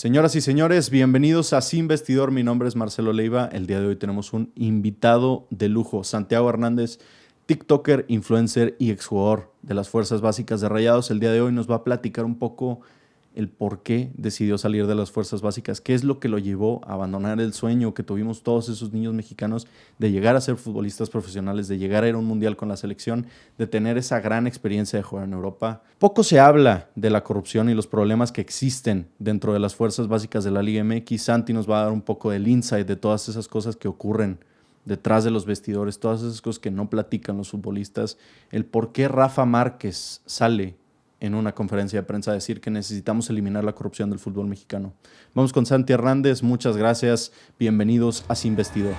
Señoras y señores, bienvenidos a Sin Vestidor. Mi nombre es Marcelo Leiva. El día de hoy tenemos un invitado de lujo, Santiago Hernández, TikToker, influencer y exjugador de las Fuerzas Básicas de Rayados. El día de hoy nos va a platicar un poco el por qué decidió salir de las Fuerzas Básicas, qué es lo que lo llevó a abandonar el sueño que tuvimos todos esos niños mexicanos de llegar a ser futbolistas profesionales, de llegar a ir a un mundial con la selección, de tener esa gran experiencia de jugar en Europa. Poco se habla de la corrupción y los problemas que existen dentro de las Fuerzas Básicas de la Liga MX. Santi nos va a dar un poco del insight de todas esas cosas que ocurren detrás de los vestidores, todas esas cosas que no platican los futbolistas, el por qué Rafa Márquez sale en una conferencia de prensa a decir que necesitamos eliminar la corrupción del fútbol mexicano. Vamos con Santi Hernández, muchas gracias, bienvenidos a Sin Vestidor.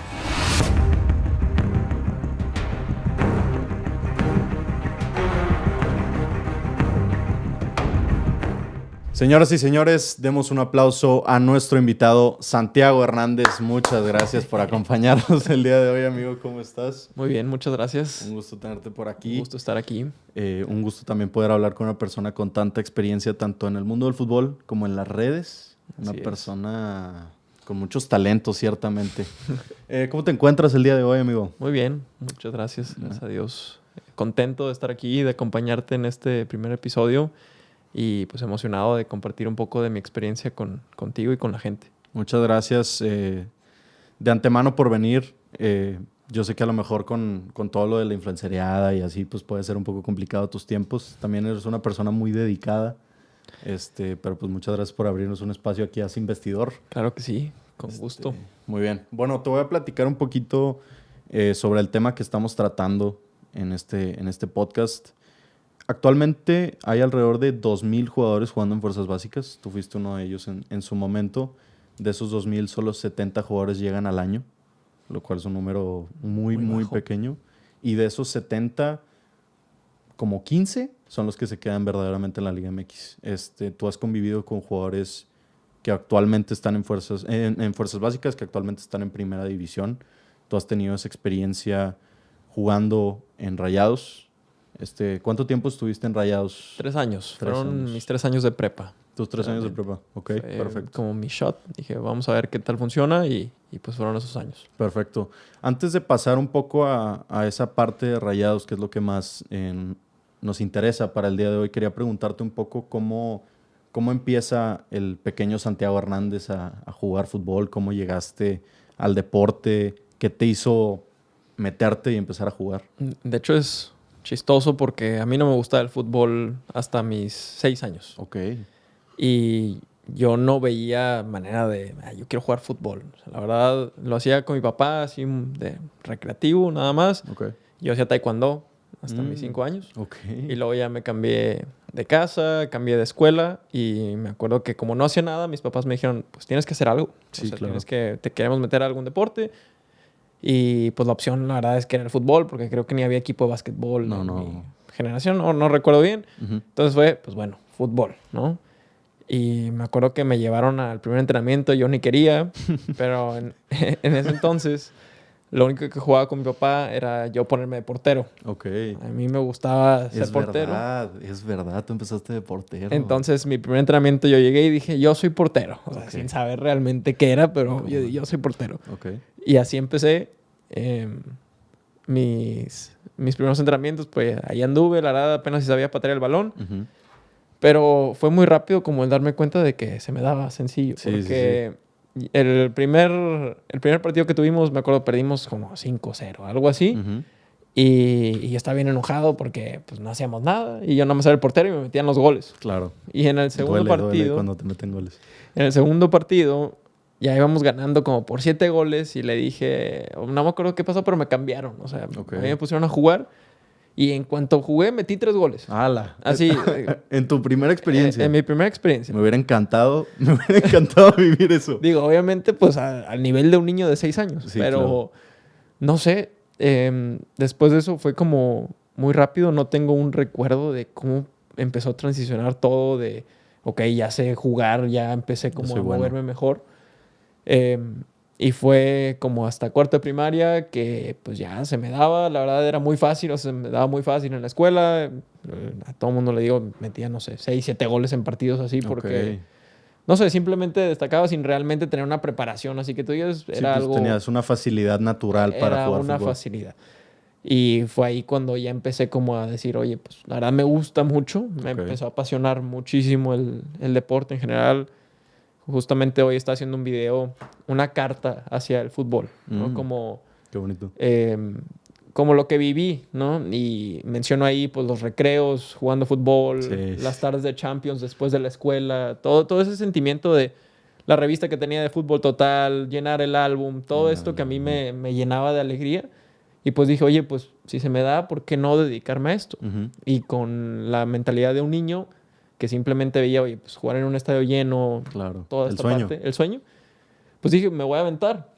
Señoras y señores, demos un aplauso a nuestro invitado Santiago Hernández. Muchas gracias por acompañarnos el día de hoy, amigo. ¿Cómo estás? Muy bien, muchas gracias. Un gusto tenerte por aquí. Un gusto estar aquí. Un gusto también poder hablar con una persona con tanta experiencia, tanto en el mundo del fútbol como en las redes. Una persona con muchos talentos, ciertamente. ¿Cómo te encuentras el día de hoy, amigo? Muy bien, muchas gracias. Gracias a Dios. Contento de estar aquí, de acompañarte en este primer episodio. Y pues emocionado de compartir un poco de mi experiencia contigo y con la gente. Muchas gracias de antemano por venir. Yo sé que a lo mejor con todo lo de la influenceriada y así pues puede ser un poco complicado tus tiempos. También eres una persona muy dedicada. Pero pues muchas gracias por abrirnos un espacio aquí a Sin Vestidor. Claro que sí, con gusto. Muy bien. Bueno, te voy a platicar un poquito sobre el tema que estamos tratando en este podcast. Actualmente hay alrededor de 2,000 jugadores jugando en Fuerzas Básicas. Tú fuiste uno de ellos en su momento. De esos 2,000, solo 70 jugadores llegan al año, lo cual es un número muy pequeño. Y de esos 70, como 15 son los que se quedan verdaderamente en la Liga MX. Tú has convivido con jugadores que actualmente están en Fuerzas Básicas, que actualmente están en Primera División. Tú has tenido esa experiencia jugando en Rayados. ¿Cuánto tiempo estuviste en Rayados? 3 años. Fueron mis 3 años de prepa. Tus 3 años de prepa. Ok, perfecto. Como mi shot. Dije, vamos a ver qué tal funciona y pues fueron esos años. Perfecto. Antes de pasar un poco a esa parte de Rayados, que es lo que más nos interesa para el día de hoy, quería preguntarte un poco cómo empieza el pequeño Santiago Hernández a jugar fútbol, cómo llegaste al deporte, qué te hizo meterte y empezar a jugar. De hecho es chistoso porque a mí no me gustaba el fútbol hasta mis 6 años. Ok. Y yo no veía manera de, yo quiero jugar fútbol. O sea, la verdad, lo hacía con mi papá, así de recreativo nada más. Okay. Yo hacía taekwondo hasta mis 5 años. Okay. Y luego ya me cambié de casa, cambié de escuela. Y me acuerdo que como no hacía nada, mis papás me dijeron, pues tienes que hacer algo. Sí, claro. Te queremos meter a algún deporte. Y pues la opción, la verdad, es que era el fútbol, porque creo que ni había equipo de básquetbol en mi generación, no recuerdo bien. Uh-huh. Entonces fue, pues bueno, fútbol, ¿no? Y me acuerdo que me llevaron al primer entrenamiento, yo ni quería, pero en ese entonces lo único que jugaba con mi papá era yo ponerme de portero. Ok. A mí me gustaba ser portero. Es verdad, tú empezaste de portero. Entonces, mi primer entrenamiento yo llegué y dije, yo soy portero. O sea, sin saber realmente qué era, pero yo soy portero. Okay. Y así empecé. Mis primeros entrenamientos, pues ahí anduve, la verdad apenas si sabía patear el balón. Uh-huh. Pero fue muy rápido como el darme cuenta de que se me daba sencillo. Sí, porque sí. El primer partido que tuvimos, me acuerdo, perdimos como 5-0, algo así. Uh-huh. Y yo estaba bien enojado porque pues, no hacíamos nada. Y yo nada más era el portero y me metían los goles. Claro. Y en el segundo partido... Duele cuando te meten goles. En el segundo partido... Ya íbamos ganando como por 7 goles y le dije... No me acuerdo qué pasó, pero me cambiaron. O sea, a mí me pusieron a jugar y en cuanto jugué metí 3 goles. ¡Hala! Así. ¿En tu primera experiencia? En mi primera experiencia. Me hubiera encantado vivir eso. Digo, obviamente, pues al nivel de un niño de 6 años. Sí, pero claro. No sé. Después de eso fue como muy rápido. No tengo un recuerdo de cómo empezó a transicionar todo de... Ok, ya sé jugar, ya empecé como a moverme mejor. Y fue como hasta cuarto de primaria que pues ya se me daba, la verdad era muy fácil, o sea, se me daba muy fácil en la escuela. A todo el mundo le digo, metía, no sé, 6, 7 goles en partidos así porque no sé, simplemente destacaba sin realmente tener una preparación. Así que tú dices, era algo... tenías una facilidad natural para jugar fútbol. Era una facilidad. Y fue ahí cuando ya empecé como a decir, oye, pues la verdad me gusta mucho. Me empezó a apasionar muchísimo el deporte en general. Justamente hoy está haciendo un video, una carta hacia el fútbol, ¿no? Como... Qué bonito. Como lo que viví, ¿no? Y menciono ahí pues los recreos, jugando fútbol, las tardes de Champions después de la escuela, todo ese sentimiento de la revista que tenía de Fútbol Total, llenar el álbum, todo esto que a mí me llenaba de alegría. Y pues dije, oye, pues si se me da, ¿por qué no dedicarme a esto? Y con la mentalidad de un niño que simplemente veía, oye, pues jugar en un estadio lleno, toda esta parte, el sueño, pues dije, me voy a aventar.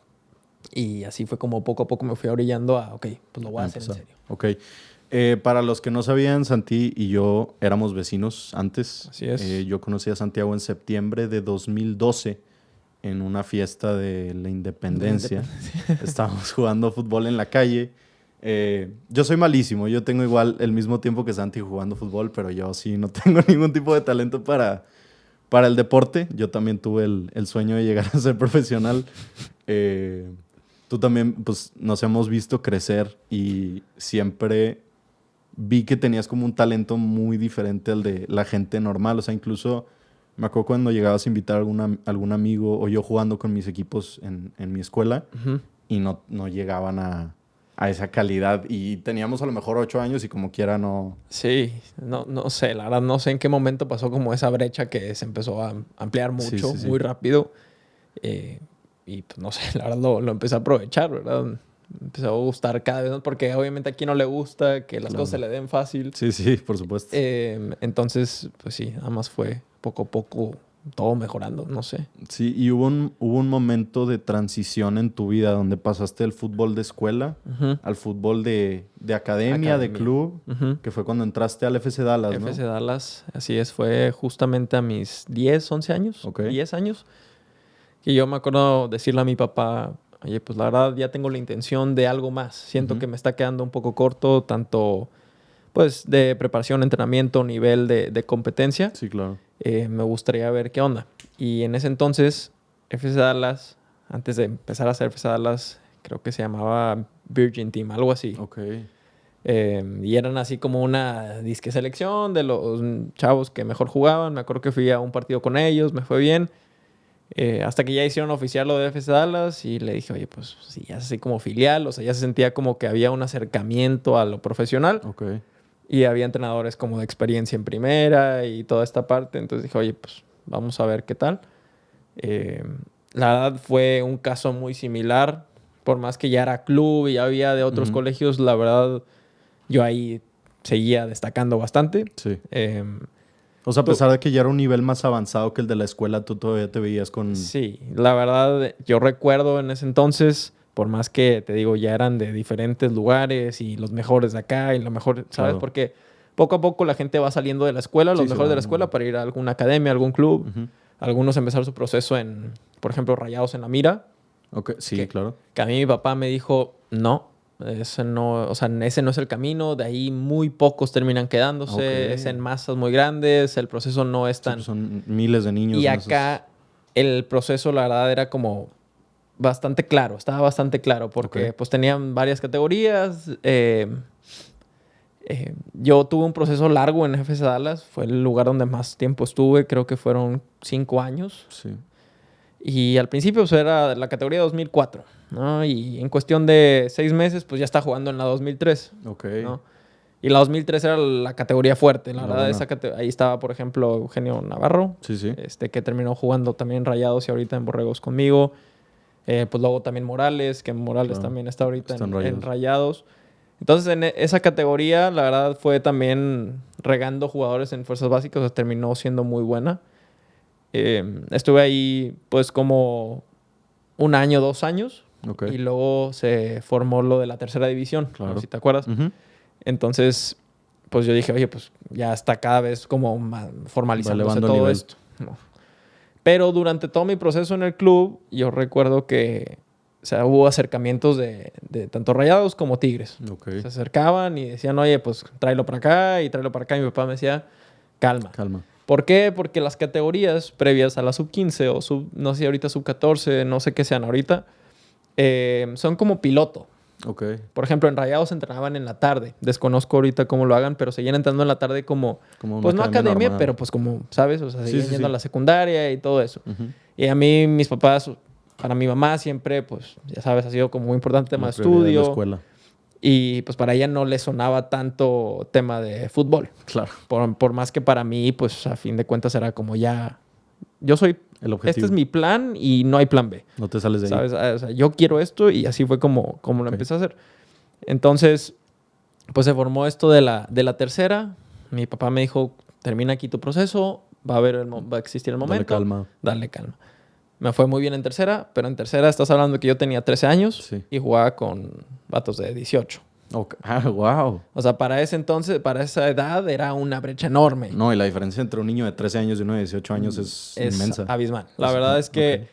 Y así fue como poco a poco me fui orillando a, ok, pues lo voy a hacer en serio. Ok. Para los que no sabían, Santi y yo éramos vecinos antes. Así es. Yo conocí a Santiago en septiembre de 2012 en una fiesta de la Independencia. Estábamos jugando fútbol en la calle. Yo soy malísimo. Yo tengo igual el mismo tiempo que Santi jugando fútbol, pero yo sí no tengo ningún tipo de talento para el deporte. Yo también tuve el sueño de llegar a ser profesional. Tú también, pues, nos hemos visto crecer y siempre vi que tenías como un talento muy diferente al de la gente normal. O sea, incluso me acuerdo cuando llegabas a invitar a algún amigo o yo jugando con mis equipos en mi escuela y no llegaban a esa calidad. Y teníamos a lo mejor 8 años y como quiera no... Sí, no sé, la verdad no sé en qué momento pasó como esa brecha que se empezó a ampliar mucho, muy rápido. Y pues no sé, la verdad lo empecé a aprovechar, ¿verdad? Me empezó a gustar cada vez más porque obviamente a quien no le gusta que las cosas se le den fácil. Sí, por supuesto. Entonces, pues sí, nada más fue poco a poco todo mejorando, no sé. Sí, y hubo un momento de transición en tu vida donde pasaste del fútbol de escuela al fútbol de academia, de club, que fue cuando entraste al FC Dallas, ¿no? FC Dallas, así es, fue justamente a mis 10, 11 años, 10 años. Y yo me acuerdo decirle a mi papá, oye, pues la verdad ya tengo la intención de algo más. Siento que me está quedando un poco corto, tanto pues de preparación, entrenamiento, nivel de competencia. Sí, claro. Me gustaría ver qué onda. Y en ese entonces, FC Dallas, antes de empezar a hacer FC Dallas, creo que se llamaba Virgin Team, algo así. Ok. Y eran así como una disque selección de los chavos que mejor jugaban. Me acuerdo que fui a un partido con ellos, me fue bien. Hasta que ya hicieron oficial lo de FC Dallas y le dije, oye, pues sí, ya es así como filial, o sea, ya se sentía como que había un acercamiento a lo profesional. Y había entrenadores como de experiencia en primera y toda esta parte. Entonces dije, oye, pues vamos a ver qué tal. La verdad fue un caso muy similar, por más que ya era club y ya había de otros colegios, la verdad yo ahí seguía destacando bastante. Sí. O sea, a pesar de que ya era un nivel más avanzado que el de la escuela, tú todavía te veías con... Sí, la verdad, yo recuerdo en ese entonces, por más que, te digo, ya eran de diferentes lugares y los mejores de acá y lo mejor, ¿sabes? Claro. Porque poco a poco la gente va saliendo de la escuela, los mejores de la escuela, para ir a alguna academia, algún club. Algunos empezaron su proceso en, por ejemplo, Rayados en la Mira. Sí, claro. Que a mí mi papá me dijo, no. Ese no es el camino, de ahí muy pocos terminan quedándose, es en masas muy grandes, el proceso no es tan... Sí, pues son miles de niños. Y acá el proceso, la verdad, era como bastante claro, estaba bastante claro, porque pues tenían varias categorías. Yo tuve un proceso largo en FC Dallas, fue el lugar donde más tiempo estuve, creo que fueron 5 años. Sí. Y al principio pues, era la categoría 2004, ¿no? Y en cuestión de 6 meses, pues ya está jugando en la 2003. ¿No? Y la 2003 era la categoría fuerte. La verdad, ahí estaba, por ejemplo, Eugenio Navarro, que terminó jugando también en Rayados y ahorita en Borregos conmigo. Pues luego también Morales, que Morales también está ahorita en Rayados. Entonces, en esa categoría, la verdad, fue también regando jugadores en fuerzas básicas. O sea, terminó siendo muy buena. Estuve ahí pues como 1 año, 2 años. Y luego se formó lo de la tercera división, claro. Si te acuerdas. Entonces, pues yo dije, oye, pues ya está cada vez como formalizándose todo esto. No. Pero durante todo mi proceso en el club, yo recuerdo que hubo acercamientos de tanto Rayados como Tigres. Se acercaban y decían, oye, pues tráelo para acá y tráelo para acá. Y mi papá me decía, calma. ¿Por qué? Porque las categorías previas a la sub-15 o no sé ahorita sub-14, no sé qué sean ahorita, son como piloto. Okay. Por ejemplo, en Rayados entrenaban en la tarde. Desconozco ahorita cómo lo hagan, pero seguían entrando en la tarde como pues no academia, normal. Pero pues como, ¿sabes? O sea, seguían yendo a la secundaria y todo eso. Uh-huh. Y a mí, mis papás, para mi mamá siempre, pues, ya sabes, ha sido como muy importante tema de estudio. La escuela. Y pues para ella no le sonaba tanto tema de fútbol. Claro. Por más que para mí, pues a fin de cuentas era como ya... Yo soy... El objetivo. Este es mi plan y no hay plan B. No te sales de ahí. ¿Sabes? O sea, yo quiero esto y así fue como lo empecé a hacer. Entonces, pues se formó esto de la tercera. Mi papá me dijo, termina aquí tu proceso, va a existir el momento. Dale calma. Me fue muy bien en tercera, pero en tercera estás hablando que yo tenía 13 años y jugaba con vatos de 18. Okay. Ah, wow. O sea, para ese entonces, para esa edad, era una brecha enorme. No, y la diferencia entre un niño de 13 años y uno de 18 años es inmensa. Abismal. La verdad es que...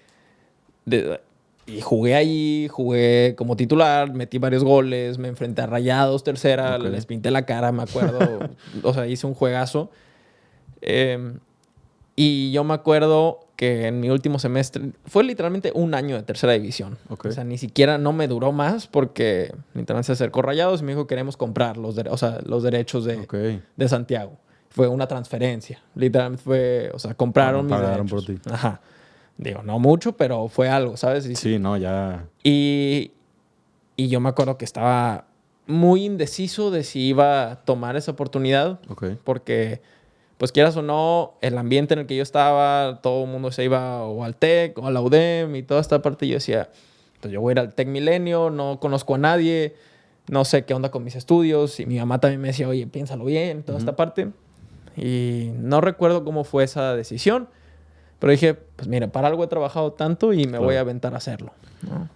Y jugué ahí, jugué como titular, metí varios goles, me enfrenté a Rayados, tercera, les pinté la cara, me acuerdo. O sea, hice un juegazo. Y yo me acuerdo que en mi último semestre... Fue literalmente un año de tercera división. Okay. O sea, ni siquiera no me duró más porque literalmente se acercó Rayados y me dijo queremos comprar los derechos de Santiago. Fue una transferencia. Literalmente fue... O sea, compraron mis derechos. Por ti. Ajá. Digo, no mucho, pero fue algo, ¿sabes? Sí, no, ya... Y yo me acuerdo que estaba muy indeciso de si iba a tomar esa oportunidad. Okay. Porque... Pues quieras o no, el ambiente en el que yo estaba, todo el mundo se iba o al TEC o a la UDEM y toda esta parte. Yo decía, pues yo voy a ir al TEC Milenio, no conozco a nadie, no sé qué onda con mis estudios. Y mi mamá también me decía, oye, piénsalo bien, toda esta parte. Y no recuerdo cómo fue esa decisión, pero dije, pues mira, para algo he trabajado tanto y me voy a aventar a hacerlo, ¿no?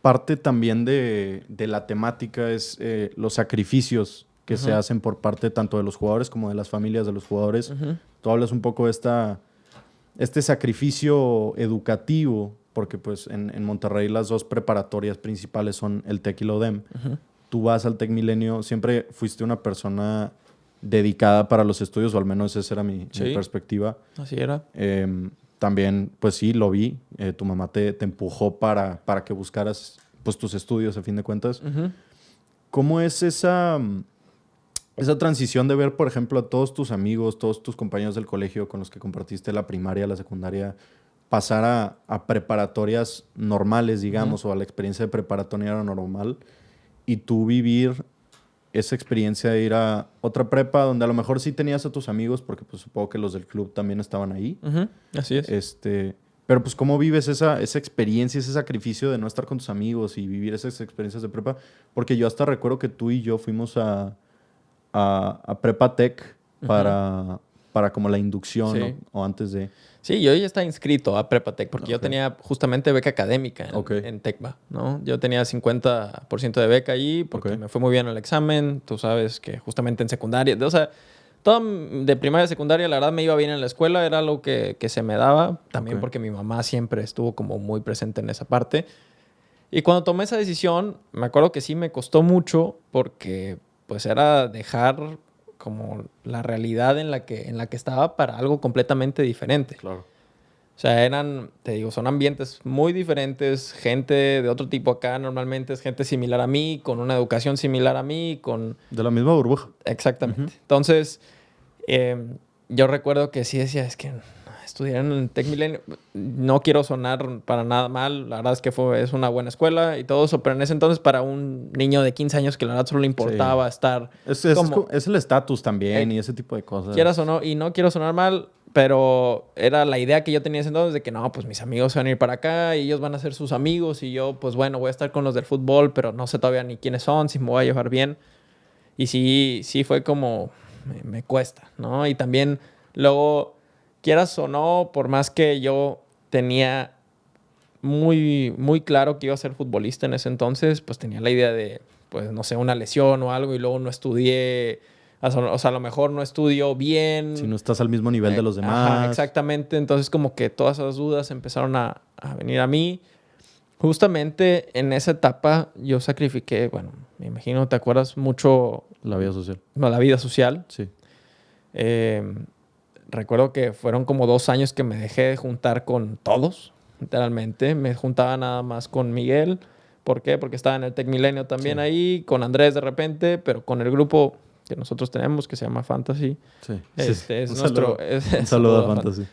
Parte también de la temática es los sacrificios que se hacen por parte tanto de los jugadores como de las familias de los jugadores. Tú hablas un poco de este sacrificio educativo, porque pues en Monterrey las dos preparatorias principales son el TEC y la UDEM. Tú vas al TEC Milenio, siempre fuiste una persona dedicada para los estudios, o al menos esa era mi perspectiva. Así era. También, pues sí, lo vi. Tu mamá te empujó para que buscaras pues, tus estudios, a fin de cuentas. ¿Cómo es esa transición de ver, por ejemplo, a todos tus amigos, todos tus compañeros del colegio con los que compartiste la primaria, la secundaria, pasar a preparatorias normales, digamos, o a la experiencia de preparatoria normal, y tú vivir esa experiencia de ir a otra prepa donde a lo mejor sí tenías a tus amigos, porque pues supongo que los del club también estaban ahí. Así es. Pero pues ¿cómo vives esa experiencia, ese sacrificio de no estar con tus amigos y vivir esas experiencias de prepa? Porque yo hasta recuerdo que tú y yo fuimos a Prepa Tech para como la inducción, ¿no? O antes de... Sí, yo ya estaba inscrito a Prepa Tech porque yo tenía justamente beca académica en Tecva, ¿no? Yo tenía 50% de beca allí porque me fue muy bien el examen. Tú sabes que justamente en secundaria... O sea, todo de primaria a secundaria, la verdad me iba bien en la escuela. Era algo que se me daba. También porque mi mamá siempre estuvo como muy presente en esa parte. Y cuando tomé esa decisión, me acuerdo que sí me costó mucho porque... pues era dejar como la realidad en la que estaba para algo completamente diferente. Claro. O sea, son ambientes muy diferentes, gente de otro tipo acá normalmente es gente similar a mí, con una educación similar a mí, de la misma burbuja. Exactamente. Entonces, yo recuerdo que sí decía, es que estudiar en el TEC Milenio, no quiero sonar para nada mal, la verdad es que es una buena escuela y todo eso, pero en ese entonces para un niño de 15 años que la verdad solo le importaba estar... Es el estatus también y ese tipo de cosas. Quieras o no, y no quiero sonar mal, pero era la idea que yo tenía ese entonces de que no, pues mis amigos van a ir para acá y ellos van a ser sus amigos y yo, pues bueno, voy a estar con los del fútbol, pero no sé todavía ni quiénes son, si me voy a llevar bien. Y sí fue como... me cuesta, ¿no? Y también luego... quieras o no, por más que yo tenía muy, muy claro que iba a ser futbolista en ese entonces, pues tenía la idea de, pues no sé, una lesión o algo y luego no estudié, o sea, a lo mejor no estudio bien. Si no estás al mismo nivel de los demás. Ajá, exactamente. Entonces como que todas esas dudas empezaron a venir a mí. Justamente en esa etapa yo sacrifiqué, bueno, me imagino, ¿te acuerdas mucho? La vida social. No, la vida social. Sí. Recuerdo que fueron como 2 años que me dejé de juntar con todos, literalmente. Me juntaba nada más con Miguel. ¿Por qué? Porque estaba en el Tec Milenio también ahí, con Andrés de repente, pero con el grupo que nosotros tenemos, que se llama Fantasy. Sí. Es un nuestro... un saludo a Fantasy.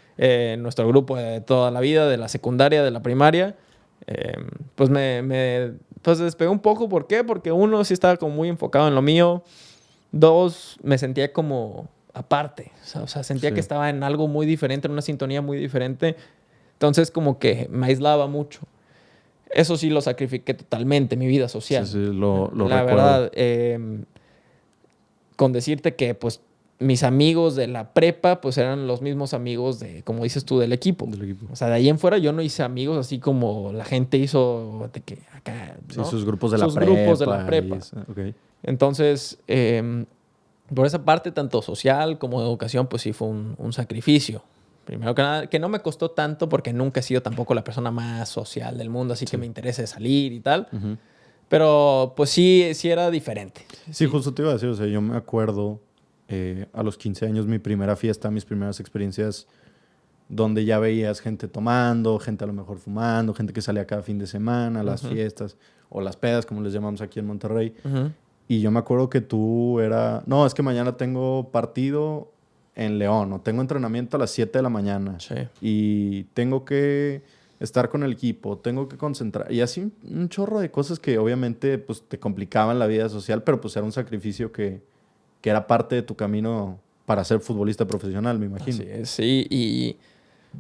Nuestro grupo de toda la vida, de la secundaria, de la primaria. Pues pues despegué un poco. ¿Por qué? Porque uno, sí estaba como muy enfocado en lo mío. 2, me sentía como aparte. O sea, sentía que estaba en algo muy diferente, en una sintonía muy diferente. Entonces, como que me aislaba mucho. Eso sí lo sacrifiqué totalmente, mi vida social. Sí, lo la recuerdo. Verdad, con decirte que, pues, mis amigos de la prepa, pues, eran los mismos amigos de, como dices tú, del equipo. O sea, de ahí en fuera yo no hice amigos así como la gente hizo de que acá, ¿no? Sí, sus grupos de sus la prepa. grupos de la prepa. Okay. Entonces, por esa parte, tanto social como de educación, pues sí fue un sacrificio. Primero que nada, que no me costó tanto porque nunca he sido tampoco la persona más social del mundo, así que me interesa salir y tal. Uh-huh. Pero pues sí era diferente. Sí, justo te iba a decir, o sea, yo me acuerdo a los 15 años, mi primera fiesta, mis primeras experiencias, donde ya veías gente tomando, gente a lo mejor fumando, gente que salía cada fin de semana, las fiestas, o las pedas, como les llamamos aquí en Monterrey. Y yo me acuerdo que tú no, es que mañana tengo partido en León, o tengo entrenamiento a las 7 de la mañana. Sí. Y tengo que estar con el equipo, tengo que concentrar. Y así un chorro de cosas que obviamente pues, te complicaban la vida social, pero pues era un sacrificio que era parte de tu camino para ser futbolista profesional, me imagino. Así es, sí. Y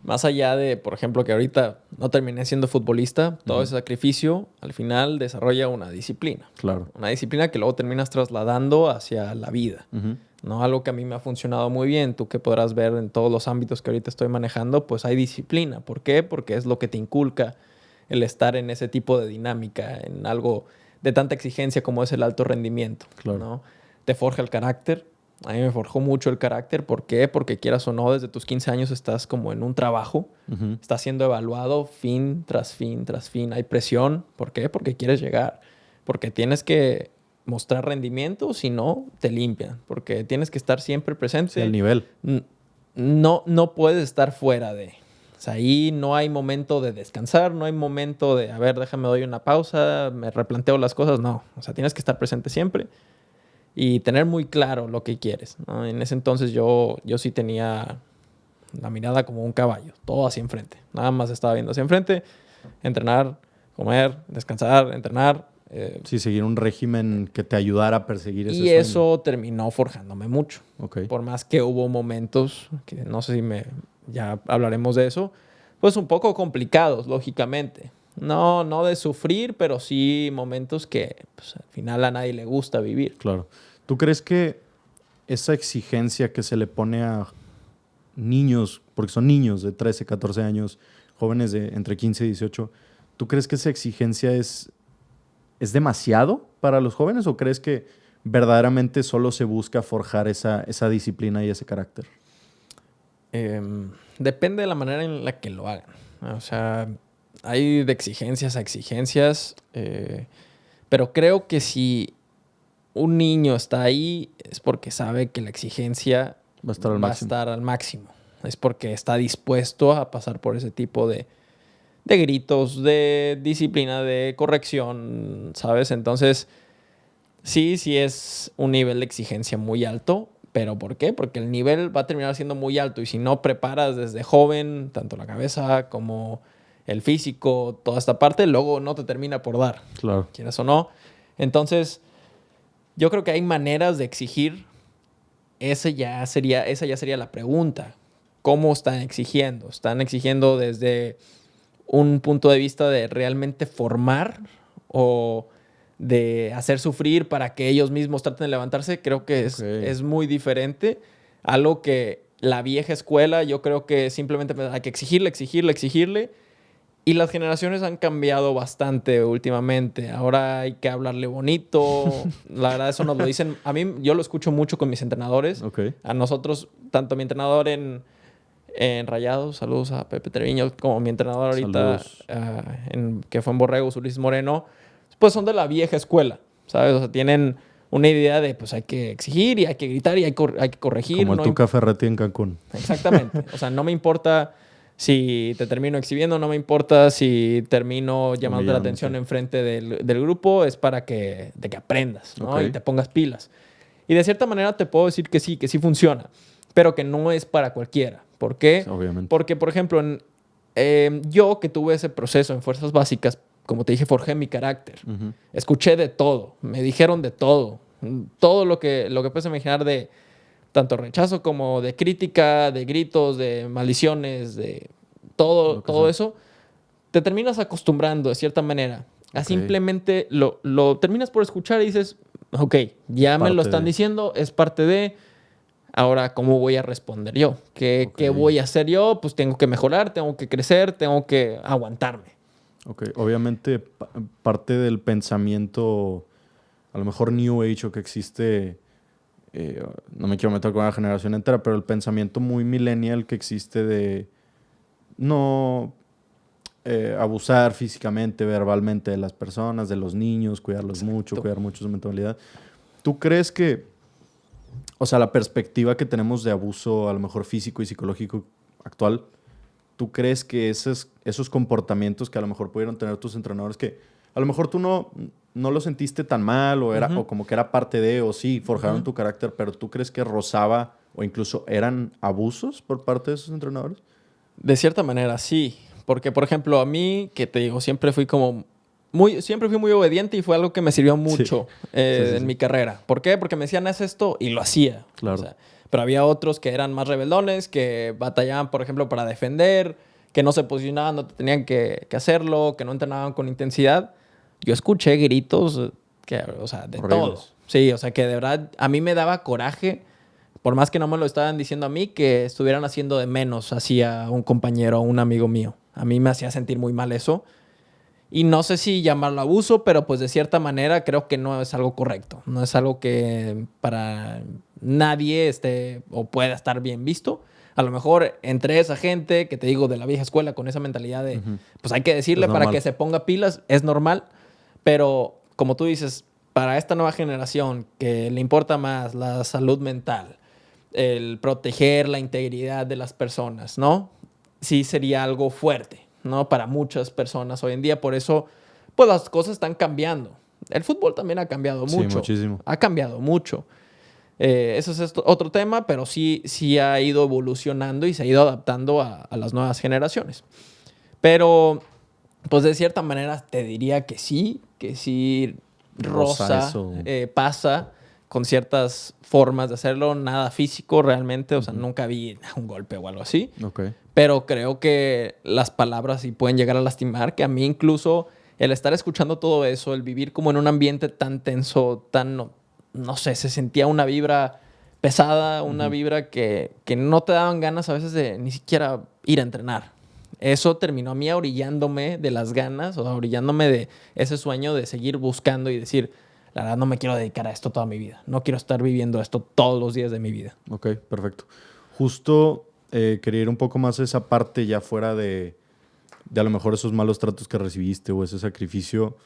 más allá de, por ejemplo, que ahorita no terminé siendo futbolista, todo ese sacrificio al final desarrolla una disciplina. Claro. Una disciplina que luego terminas trasladando hacia la vida. ¿No? Algo que a mí me ha funcionado muy bien. Tú que podrás ver en todos los ámbitos que ahorita estoy manejando, pues hay disciplina. ¿Por qué? Porque es lo que te inculca el estar en ese tipo de dinámica, en algo de tanta exigencia como es el alto rendimiento. Claro. ¿no? Te forja el carácter. A mí me forjó mucho el carácter. ¿Por qué? Porque quieras o no, desde tus 15 años estás como en un trabajo. Estás siendo evaluado fin tras fin tras fin. Hay presión. ¿Por qué? Porque quieres llegar. Porque tienes que mostrar rendimiento, si no, te limpian. Porque tienes que estar siempre presente. Sí, al nivel. No puedes estar fuera de... O sea, ahí no hay momento de descansar, no hay momento de, a ver, déjame doy una pausa, me replanteo las cosas. No, o sea, tienes que estar presente siempre y tener muy claro lo que quieres, ¿no? En ese entonces yo sí tenía la mirada como un caballo, todo hacia enfrente. Nada más estaba viendo hacia enfrente, entrenar, comer, descansar, entrenar. Sí, seguir un régimen que te ayudara a perseguir ese y sueño. eso terminó forjándome mucho. Okay. Por más que hubo momentos, que no sé si ya hablaremos de eso, pues un poco complicados, lógicamente. No de sufrir, pero sí momentos que pues, al final a nadie le gusta vivir. Claro. ¿Tú crees que esa exigencia que se le pone a niños, porque son niños de 13, 14 años, jóvenes de entre 15 y 18, ¿tú crees que esa exigencia es demasiado para los jóvenes o crees que verdaderamente solo se busca forjar esa disciplina y ese carácter? Depende de la manera en la que lo hagan. O sea, hay de exigencias a exigencias, pero creo que si un niño está ahí es porque sabe que la exigencia va a estar al máximo. Es porque está dispuesto a pasar por ese tipo de gritos, de disciplina, de corrección, ¿sabes? Entonces, sí es un nivel de exigencia muy alto, pero ¿por qué? Porque el nivel va a terminar siendo muy alto y si no preparas desde joven, tanto la cabeza como el físico, toda esta parte, luego no te termina por dar. Claro. Quieras o no. Entonces, yo creo que hay maneras de exigir. Esa ya sería la pregunta. ¿Cómo están exigiendo? ¿Están exigiendo desde un punto de vista de realmente formar o de hacer sufrir para que ellos mismos traten de levantarse? Creo que es muy diferente. Algo que la vieja escuela, yo creo que simplemente hay que exigirle. Y las generaciones han cambiado bastante últimamente. Ahora hay que hablarle bonito. La verdad, eso nos lo dicen. A mí, yo lo escucho mucho con mis entrenadores. Okay. A nosotros, tanto mi entrenador en Rayados, saludos a Pepe Treviño, como mi entrenador ahorita, que fue en Borregos, Ulises Moreno, pues son de la vieja escuela, ¿sabes? O sea, tienen una idea de pues hay que exigir y hay que gritar y hay que corregir. Como el Tuca Ferretti en Cancún. Exactamente. O sea, no me importa si te termino exhibiendo, no me importa si termino llamando la atención enfrente del grupo, es para que aprendas, ¿no? Okay. Y te pongas pilas. Y de cierta manera te puedo decir que sí funciona, pero que no es para cualquiera. ¿Por qué? Sí, obviamente. Porque, por ejemplo, yo que tuve ese proceso en Fuerzas Básicas, como te dije, forjé mi carácter. Uh-huh. Escuché de todo, me dijeron de todo. Todo lo que puedes imaginar de tanto rechazo como de crítica, de gritos, de maldiciones, de todo eso, te terminas acostumbrando de cierta manera. A simplemente lo terminas por escuchar y dices, ok, ya me lo están diciendo, es parte de... Ahora, ¿cómo voy a responder yo? ¿Qué voy a hacer yo? Pues tengo que mejorar, tengo que crecer, tengo que aguantarme. Ok, obviamente parte del pensamiento, a lo mejor New Age o que existe, no me quiero meter con la generación entera, pero el pensamiento muy millennial que existe de no abusar físicamente, verbalmente de las personas, de los niños, cuidarlos mucho, cuidar mucho su mentalidad. ¿Tú crees que, o sea, la perspectiva que tenemos de abuso a lo mejor físico y psicológico actual, ¿tú crees que esos comportamientos que a lo mejor pudieron tener tus entrenadores, que a lo mejor tú no lo sentiste tan mal o, era, o como que era parte de, o sí, forjaron tu carácter, pero tú crees que rozaba o incluso eran abusos por parte de esos entrenadores? De cierta manera, sí. Porque, por ejemplo, a mí, que te digo, siempre fui muy obediente y fue algo que me sirvió mucho en mi carrera. ¿Por qué? Porque me decían, haz esto y lo hacía. Claro. O sea, pero había otros que eran más rebeldones, que batallaban, por ejemplo, para defender, que no se posicionaban, no tenían que hacerlo, que no entrenaban con intensidad. Yo escuché gritos, o sea, de todo. Sí, o sea, que de verdad a mí me daba coraje, por más que no me lo estaban diciendo a mí, que estuvieran haciendo de menos hacia un compañero o un amigo mío. A mí me hacía sentir muy mal eso. Y no sé si llamarlo abuso, pero pues de cierta manera creo que no es algo correcto. No es algo que para nadie esté o pueda estar bien visto. A lo mejor entre esa gente que te digo de la vieja escuela con esa mentalidad de pues hay que decirle para que se ponga pilas, es normal. Pero como tú dices, para esta nueva generación que le importa más la salud mental, el proteger la integridad de las personas, ¿no? Sí sería algo fuerte, ¿no? Para muchas personas hoy en día. Por eso, pues las cosas están cambiando. El fútbol también ha cambiado mucho. Sí, muchísimo. Ha cambiado mucho. Eso es otro tema, pero sí ha ido evolucionando y se ha ido adaptando a las nuevas generaciones. Pero, pues de cierta manera te diría que sí rosa, pasa con ciertas formas de hacerlo, nada físico realmente, o sea, nunca vi un golpe o algo así. Okay. Pero creo que las palabras sí pueden llegar a lastimar, que a mí incluso el estar escuchando todo eso, el vivir como en un ambiente tan tenso, tan, no sé, se sentía una vibra pesada, una vibra que no te daban ganas a veces de ni siquiera ir a entrenar. Eso terminó a mí orillándome de las ganas, o sea, orillándome de ese sueño de seguir buscando y decir, la verdad no me quiero dedicar a esto toda mi vida. No quiero estar viviendo esto todos los días de mi vida. Ok, perfecto. Justo quería ir un poco más a esa parte ya fuera de a lo mejor esos malos tratos que recibiste o ese sacrificio,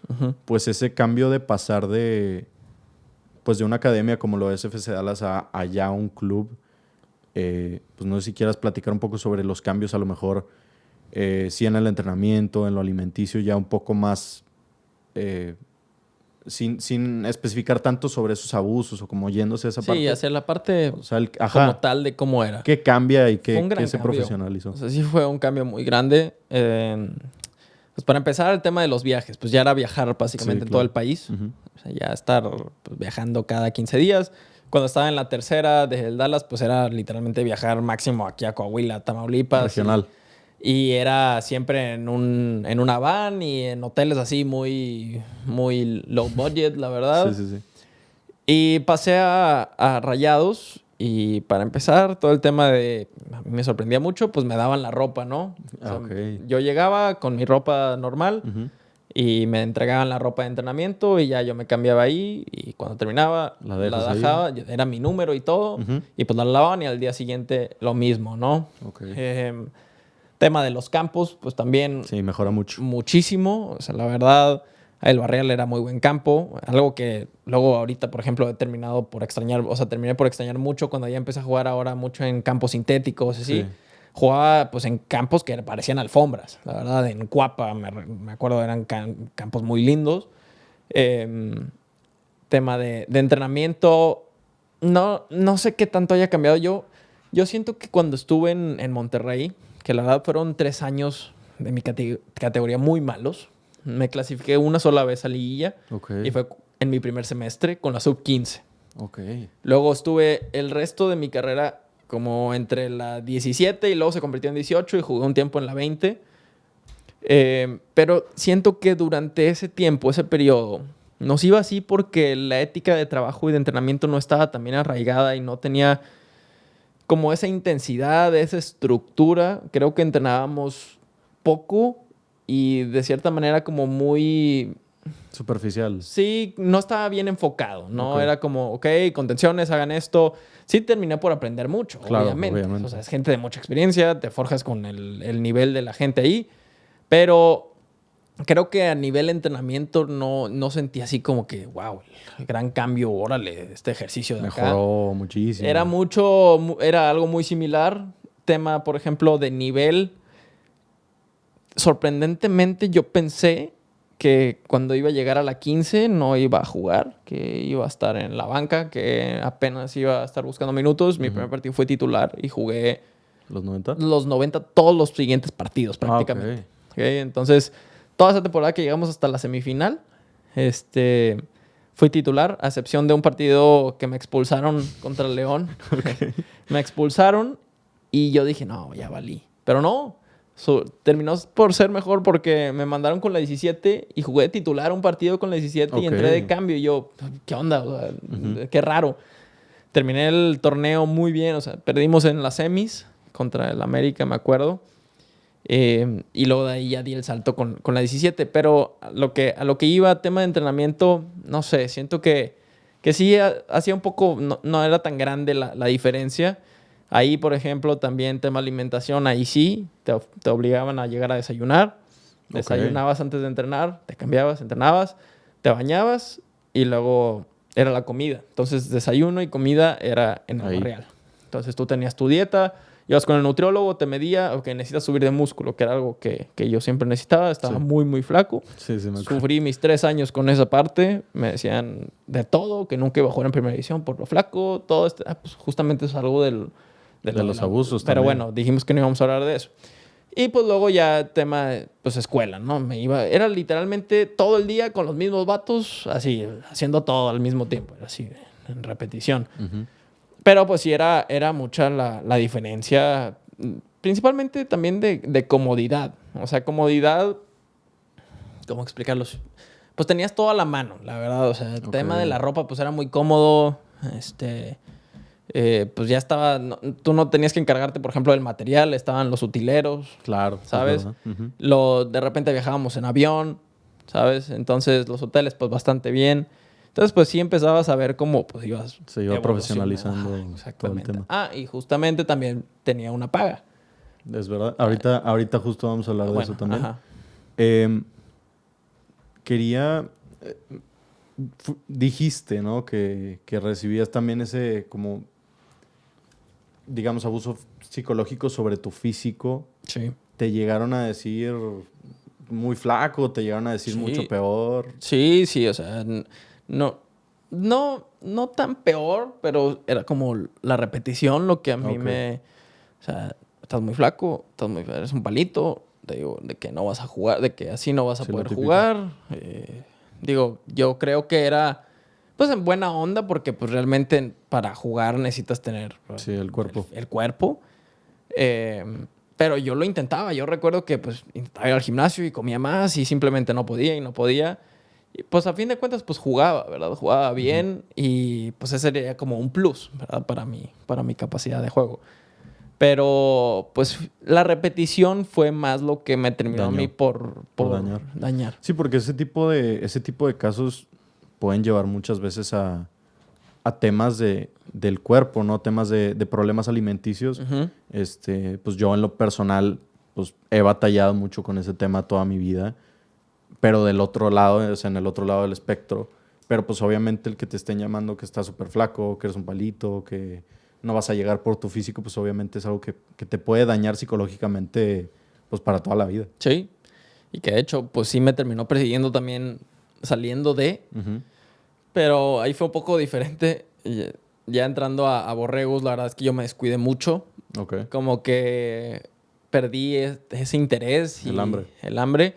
pues ese cambio de pasar de una academia como lo es FC Dallas a ya un club. Pues no sé si quieras platicar un poco sobre los cambios a lo mejor sí en el entrenamiento, en lo alimenticio, ya un poco más sin especificar tanto sobre esos abusos o como yéndose a esa parte. Sí, hacia la parte o sea, como tal de cómo era. ¿Qué cambia y qué se profesionalizó? O sea, sí fue un cambio muy grande. Pues para empezar, el tema de los viajes. Pues ya era viajar básicamente en todo el país. O sea, ya estar pues, viajando cada 15 días. Cuando estaba en la tercera del Dallas, pues era literalmente viajar máximo aquí a Coahuila, Tamaulipas. Regional. Y era siempre en una van y en hoteles así muy, muy low budget, la verdad. Sí. Y pasé a Rayados y para empezar, todo el tema de... A mí me sorprendía mucho, pues me daban la ropa, ¿no? O sea, yo llegaba con mi ropa normal y me entregaban la ropa de entrenamiento y ya yo me cambiaba ahí y cuando terminaba la dejaba, ahí. Era mi número y todo y pues la lavaban y al día siguiente lo mismo, ¿no? Tema de los campos, pues también... Sí, mejora mucho. Muchísimo. O sea, la verdad, El Barrial era muy buen campo. Algo que luego ahorita, por ejemplo, he terminado por extrañar. O sea, terminé por extrañar mucho cuando ya empecé a jugar ahora mucho en campos sintéticos, así. Sí. Jugaba pues en campos que parecían alfombras. La verdad, en Cuapa, me acuerdo, eran campos muy lindos. Tema de entrenamiento, no sé qué tanto haya cambiado. Yo siento que cuando estuve en Monterrey, que la verdad fueron 3 años de mi categoría muy malos. Me clasifiqué una sola vez a liguilla. Okay. Y fue en mi primer semestre con la sub-15. Okay. Luego estuve el resto de mi carrera como entre la 17 y luego se convirtió en 18 y jugué un tiempo en la 20. Pero siento que durante ese tiempo, ese periodo, nos iba así porque la ética de trabajo y de entrenamiento no estaba tan bien arraigada y no tenía como esa intensidad, esa estructura. Creo que entrenábamos poco y de cierta manera como muy... superficial. Sí, no estaba bien enfocado, ¿no? Okay. Era como, ok, contenciones, hagan esto. Sí terminé por aprender mucho, claro, obviamente. O sea, es gente de mucha experiencia, te forjas con el nivel de la gente ahí. Pero creo que a nivel entrenamiento no sentí así como que, wow, el gran cambio, órale, este ejercicio de acá. Mejoró muchísimo. Era algo muy similar. Tema, por ejemplo, de nivel. Sorprendentemente yo pensé que cuando iba a llegar a la 15 no iba a jugar, que iba a estar en la banca, que apenas iba a estar buscando minutos. Mi primer partido fue titular y jugué... ¿Los 90? Los 90, todos los siguientes partidos prácticamente. Okay, entonces, toda esa temporada que llegamos hasta la semifinal, fui titular, a excepción de un partido que me expulsaron contra el León. Okay. Me expulsaron y yo dije, no, ya valí. Pero no, terminó por ser mejor porque me mandaron con la 17 y jugué titular un partido con la 17 y entré de cambio. Y yo, ¿qué onda? O sea, qué raro. Terminé el torneo muy bien, o sea, perdimos en las semis contra el América, me acuerdo. Y luego de ahí ya di el salto con la 17. Pero a lo que iba, tema de entrenamiento, no sé, siento que sí hacía un poco, no era tan grande la diferencia. Ahí, por ejemplo, también tema alimentación, ahí sí, te obligaban a llegar a desayunar. Desayunabas antes de entrenar, te cambiabas, entrenabas, te bañabas y luego era la comida. Entonces, desayuno y comida era en el Barrial. Entonces, tú tenías tu dieta, ibas con el nutriólogo, te medía, ok, necesitas subir de músculo, que era algo que yo siempre necesitaba. Estaba muy, muy flaco. Sí, me acuerdo. Sufrí mis 3 años con esa parte. Me decían de todo, que nunca iba a jugar en primera división por lo flaco. Todo pues justamente es algo de los abusos pero también. Bueno, dijimos que no íbamos a hablar de eso. Y pues luego ya tema, pues escuela, ¿no? Era literalmente todo el día con los mismos vatos, así, haciendo todo al mismo tiempo, así, en repetición. Pero pues sí era mucha la diferencia, principalmente también de comodidad. O sea, comodidad, ¿cómo explicarlo? Pues tenías todo a la mano, la verdad. O sea, el tema de la ropa pues era muy cómodo, pues ya estaba... tú no tenías que encargarte, por ejemplo, del material. Estaban los utileros. Claro. ¿Sabes? De repente viajábamos en avión, ¿sabes? Entonces, los hoteles, pues, bastante bien. Entonces, pues, sí empezabas a ver cómo, pues, se iba profesionalizando. Exactamente. Todo el tema. Y justamente también tenía una paga. Es verdad. Ahorita justo vamos a hablar de eso también. Quería... dijiste, ¿no? Que recibías también ese, como... digamos, abuso psicológico sobre tu físico. Sí. ¿Te llegaron a decir muy flaco? ¿Te llegaron a decir mucho peor? Sí, o sea, no tan peor, pero era como la repetición lo que a mí o sea, estás muy flaco, eres un palito, te digo, de que no vas a jugar, de que así no vas a poder jugar. Yo creo que era... pues en buena onda, porque pues realmente para jugar necesitas tener el cuerpo. El cuerpo. Pero yo lo intentaba. Yo recuerdo que pues intentaba ir al gimnasio y comía más y simplemente no podía. Y pues a fin de cuentas pues jugaba, ¿verdad? Jugaba bien y pues ese sería como un plus, ¿verdad? Para mi capacidad de juego. Pero pues la repetición fue más lo que me terminó a mí por dañar. Sí, porque ese tipo de casos pueden llevar muchas veces a temas del cuerpo, ¿no? Temas de problemas alimenticios. Pues yo en lo personal pues he batallado mucho con ese tema toda mi vida. pero del otro lado, o sea, en el otro lado del espectro. Pero pues obviamente el que te estén llamando que estás súper flaco, que eres un palito, que no vas a llegar por tu físico, pues obviamente es algo que te puede dañar psicológicamente pues para toda la vida. Sí, y que de hecho pues sí me terminó persiguiendo también saliendo de, pero ahí fue un poco diferente. Ya entrando a Borregos, la verdad es que yo me descuidé mucho. Okay. Como que perdí ese interés. El hambre. El hambre.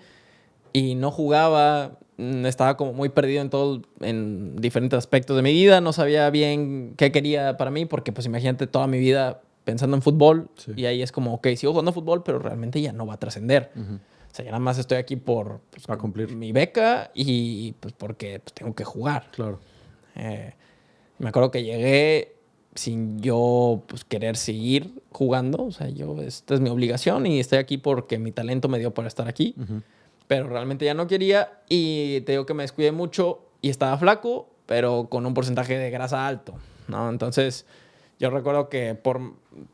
Y no jugaba. Estaba como muy perdido en diferentes aspectos de mi vida. No sabía bien qué quería para mí. Porque pues imagínate toda mi vida pensando en fútbol. Sí. Y ahí es como, ok, sigo jugando fútbol, pero realmente ya no va a trascender. O sea, ya nada más estoy aquí por pues, a cumplir mi beca y pues porque pues, tengo que jugar. Claro. Me acuerdo que llegué sin yo pues, querer seguir jugando. O sea, esta es mi obligación y estoy aquí porque mi talento me dio para estar aquí. Pero realmente ya no quería y te digo que me descuidé mucho y estaba flaco, pero con un porcentaje de grasa alto, ¿no? Entonces, yo recuerdo que por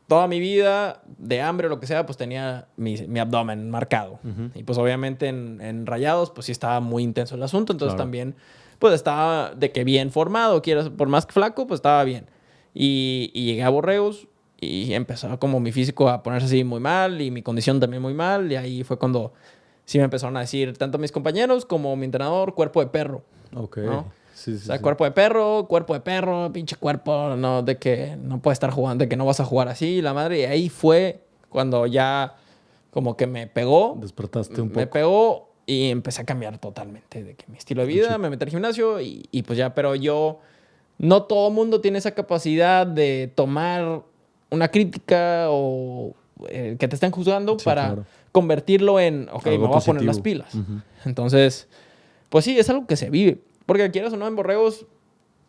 toda mi vida, de hambre o lo que sea, pues tenía mi abdomen marcado. Y pues obviamente en Rayados, pues sí estaba muy intenso el asunto. Entonces también, pues estaba de que bien formado, por más que flaco, pues estaba bien. Y llegué a Borregos y empezó como mi físico a ponerse así muy mal y mi condición también muy mal. Y ahí fue cuando sí me empezaron a decir, tanto mis compañeros como mi entrenador, cuerpo de perro. Ok. ¿No? Sí, o sea, cuerpo de perro, pinche cuerpo, no, de que no puedes estar jugando, de que no vas a jugar así, la madre. Y ahí fue cuando ya como que me pegó. Despertaste un poco. Me pegó y empecé a cambiar totalmente de que mi estilo de vida, me metí al gimnasio y pues ya, pero no todo mundo tiene esa capacidad de tomar una crítica o que te estén juzgando para convertirlo en, ok, algo me voy positivo. A poner las pilas. Entonces, pues sí, es algo que se vive. Porque quieras o no, en Borregos,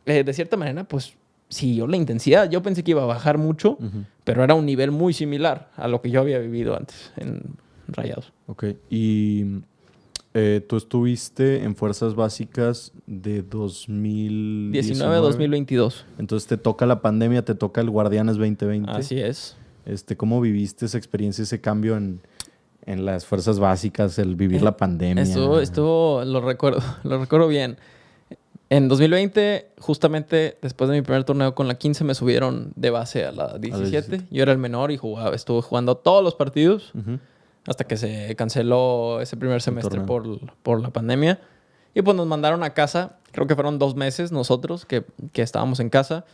de cierta manera, pues siguió la intensidad. Yo pensé que iba a bajar mucho, pero era un nivel muy similar a lo que yo había vivido antes en Rayados. Ok. Y tú estuviste en Fuerzas Básicas de 2019 a 2022. Entonces te toca la pandemia, te toca el Guardianes 2020. Así es. ¿Cómo viviste esa experiencia, ese cambio en las Fuerzas Básicas, el vivir la pandemia? Esto lo recuerdo bien. En 2020, justamente después de mi primer torneo con la 15, me subieron de base a la 17. Yo era el menor y estuve jugando todos los partidos hasta que se canceló ese primer semestre por la pandemia. Y pues nos mandaron a casa. Creo que fueron 2 meses nosotros que estábamos en casa.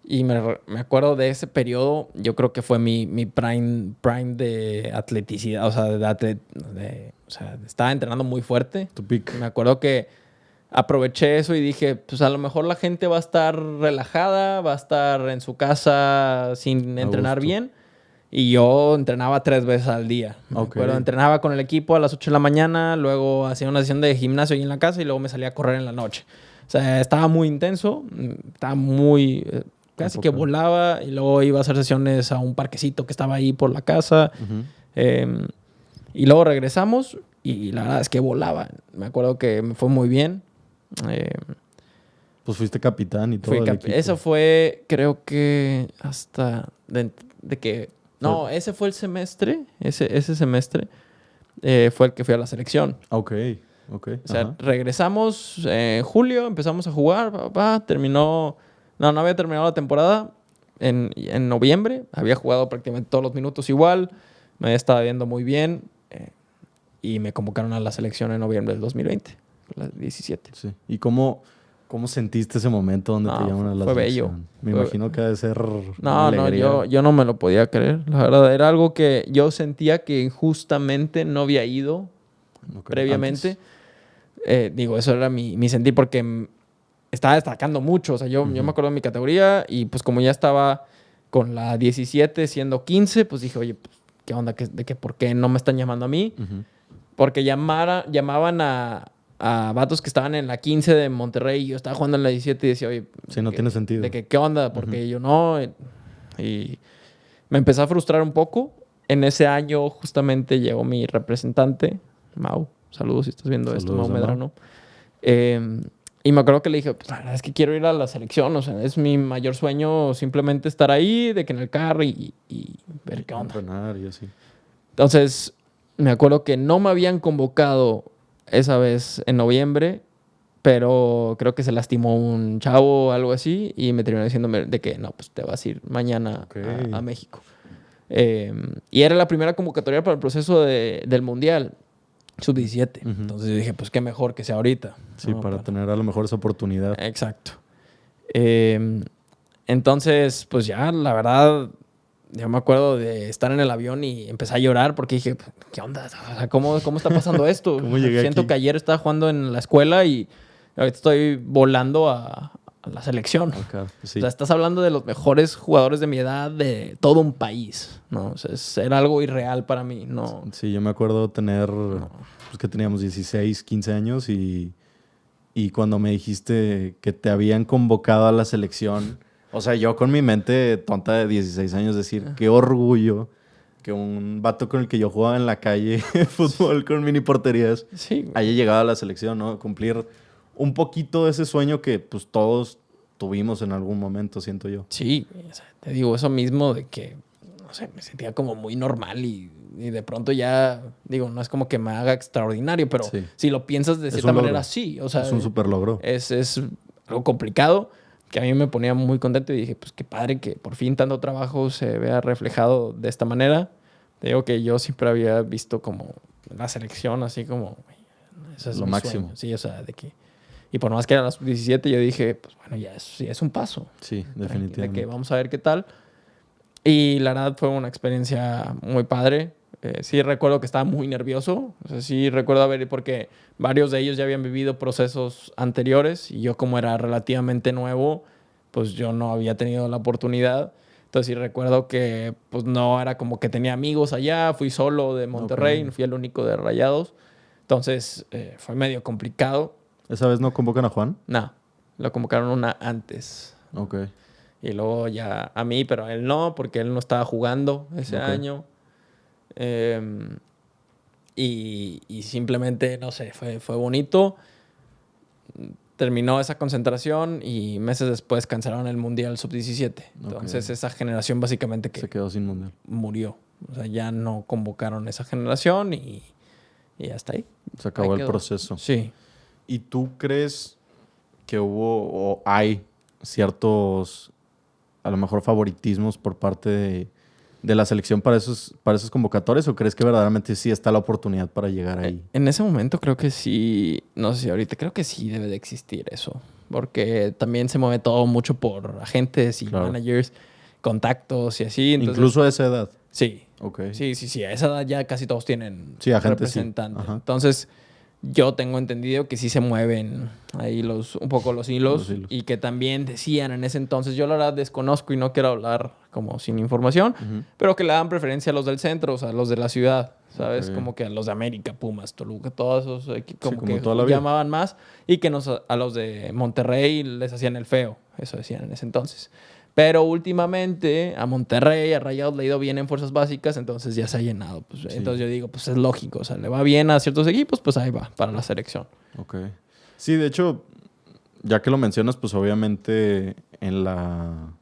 Y me acuerdo de ese periodo. Yo creo que fue mi prime de atleticidad. O sea, estaba entrenando muy fuerte. Tu pick. Me acuerdo que aproveché eso y dije, pues a lo mejor la gente va a estar relajada, va a estar en su casa sin entrenar bien. Y yo entrenaba 3 veces al día. Me acuerdo, entrenaba con el equipo a las 8 de la mañana, luego hacía una sesión de gimnasio ahí en la casa y luego me salía a correr en la noche. O sea, estaba muy intenso, estaba muy... casi que volaba y luego iba a hacer sesiones a un parquecito que estaba ahí por la casa. Y luego regresamos y la verdad es que volaba. Me acuerdo que me fue muy bien. Pues fuiste capitán y todo el equipo. Eso fue, creo que hasta de que... No, ese fue el semestre. Ese semestre fue el que fui a la selección. Ok. O sea, regresamos en julio, empezamos a jugar. Terminó... No había terminado la temporada en noviembre. Había jugado prácticamente todos los minutos igual. Me estaba viendo muy bien. Y me convocaron a la selección en noviembre del 2020. La 17. Sí. ¿Y cómo sentiste ese momento donde te llaman a la selección? Fue bello. Me imagino que ha de ser yo no me lo podía creer. La verdad, era algo que yo sentía que injustamente no había ido previamente. Eso era mi sentir porque estaba destacando mucho. O sea, yo me acuerdo de mi categoría y pues como ya estaba con la 17 siendo 15, pues dije, oye, pues, ¿qué onda? ¿Por qué no me están llamando a mí? Porque llamaban a vatos que estaban en la 15 de Monterrey y yo estaba jugando en la 17 y decía, oye... Sí, no tiene sentido. De que, ¿qué onda? Porque yo no... Y me empecé a frustrar un poco. En ese año justamente llegó mi representante, Mau. Saludos si estás viendo esto, Mau Medrano. Y me acuerdo que le dije, pues la verdad es que quiero ir a la selección. O sea, es mi mayor sueño simplemente estar ahí, de que en el carro y ver qué onda. Entrenar y así. Entonces, me acuerdo que no me habían convocado esa vez en noviembre, pero creo que se lastimó un chavo o algo así y me terminó diciendo de que no, pues te vas a ir mañana a México. Y era la primera convocatoria para el proceso del Mundial Sub-17. Entonces yo dije, pues qué mejor que sea ahorita. Sí, ¿no? Para tener a lo mejor esa oportunidad. Exacto. Entonces, pues ya, la verdad, yo me acuerdo de estar en el avión y empecé a llorar porque dije, ¿qué onda? O sea, ¿cómo está pasando esto? ¿Cómo llegué Siento aquí? que ayer estaba jugando en la escuela y ahorita estoy volando a la selección. Okay, sí. O sea, estás hablando de los mejores jugadores de mi edad de todo un país, ¿no? O sea, era algo irreal para mí, ¿no? Sí, yo me acuerdo tener, pues que teníamos 16, 15 años y cuando me dijiste que te habían convocado a la selección, o sea, yo con mi mente tonta de 16 años decir, qué orgullo que un vato con el que yo jugaba en la calle fútbol con mini porterías haya llegado a la selección, ¿no? Cumplir un poquito de ese sueño que pues todos tuvimos en algún momento, siento yo. Sí, o sea, te digo eso mismo de que, no sé, me sentía como muy normal y de pronto ya, digo, no es como que me haga extraordinario, pero si lo piensas de cierta manera, sí. O sea, es un súper logro. Es algo complicado que a mí me ponía muy contento y dije, pues qué padre que por fin tanto trabajo se vea reflejado de esta manera. Te digo que yo siempre había visto como la selección así como, eso es lo máximo. Sueño. Sí, o sea, de que... Y por más que era las 17, yo dije, pues bueno, ya es un paso. Sí, definitivamente. De que vamos a ver qué tal. Y la verdad fue una experiencia muy padre. Sí recuerdo que estaba muy nervioso. O sea, sí recuerdo porque varios de ellos ya habían vivido procesos anteriores y yo como era relativamente nuevo, pues yo no había tenido la oportunidad. Entonces sí recuerdo que pues no era como que tenía amigos allá. Fui solo de Monterrey, fui el único de Rayados. Entonces fue medio complicado. ¿Esa vez no convocan a Juan? No, lo convocaron una antes. Ok. Y luego ya a mí, pero a él no, porque él no estaba jugando ese año. Y simplemente, no sé, fue bonito. Terminó esa concentración y meses después cancelaron el Mundial Sub-17. Entonces esa generación básicamente que se quedó sin Mundial. Murió. O sea, ya no convocaron esa generación y hasta ahí. Se acabó el proceso. Sí. ¿Y tú crees que hubo o hay ciertos, a lo mejor, favoritismos por parte de la selección para esos convocatorios? ¿O crees que verdaderamente sí está la oportunidad para llegar ahí? En ese momento creo que sí, no sé si ahorita, creo que sí debe de existir eso. Porque también se mueve todo mucho por agentes y managers, contactos y así. Entonces, incluso a esa edad. Sí. Okay. Sí. A esa edad ya casi todos tienen representantes. Sí. Entonces, yo tengo entendido que sí se mueven ahí un poco los hilos y que también decían en ese entonces, yo la verdad desconozco y no quiero hablar como sin información, pero que le dan preferencia a los del centro, o sea, a los de la ciudad, ¿sabes? Como que a los de América, Pumas, Toluca, todos esos equipos como que llamaban más y que a los de Monterrey les hacían el feo, eso decían en ese entonces. Pero últimamente a Monterrey, a Rayados le ha ido bien en fuerzas básicas, entonces ya se ha llenado. Pues, entonces yo digo, pues es lógico. O sea, le va bien a ciertos equipos, pues ahí va, para la selección. Ok. Sí, de hecho, ya que lo mencionas, pues obviamente en la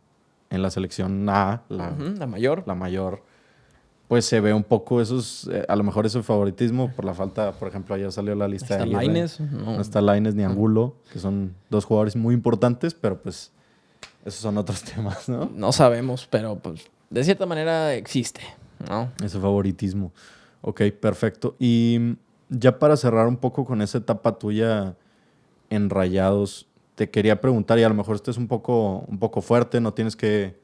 selección A, la mayor. La mayor, pues se ve un poco esos, a lo mejor ese favoritismo por la falta, por ejemplo, ayer salió la lista de Lainez. No está Lainez ni Angulo, que son dos jugadores muy importantes, pero pues esos son otros temas, ¿no? No sabemos, pero pues de cierta manera existe, ¿no? Ese favoritismo. Ok, perfecto. Y ya para cerrar un poco con esa etapa tuya en Rayados, te quería preguntar, y a lo mejor esto es un poco fuerte, no tienes que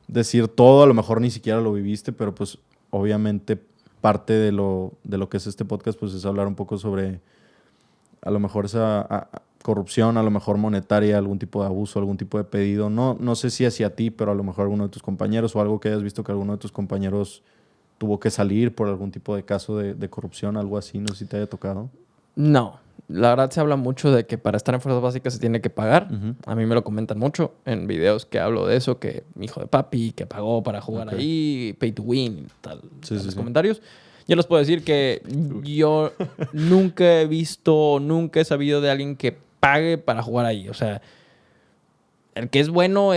decir todo, a lo mejor ni siquiera lo viviste, pero pues obviamente parte de lo que es este podcast pues es hablar un poco sobre a lo mejor esa corrupción, a lo mejor monetaria, algún tipo de abuso, algún tipo de pedido. No sé si hacia ti, pero a lo mejor alguno de tus compañeros o algo que hayas visto que alguno de tus compañeros tuvo que salir por algún tipo de caso de corrupción, algo así, no sé si te haya tocado. No, la verdad se habla mucho de que para estar en fuerzas básicas se tiene que pagar. A mí me lo comentan mucho en videos que hablo de eso, que mi hijo de papi, que pagó para jugar ahí, pay to win, tal, los comentarios. Yo les puedo decir que yo nunca he visto, nunca he sabido de alguien que pague para jugar ahí. O sea, el que es bueno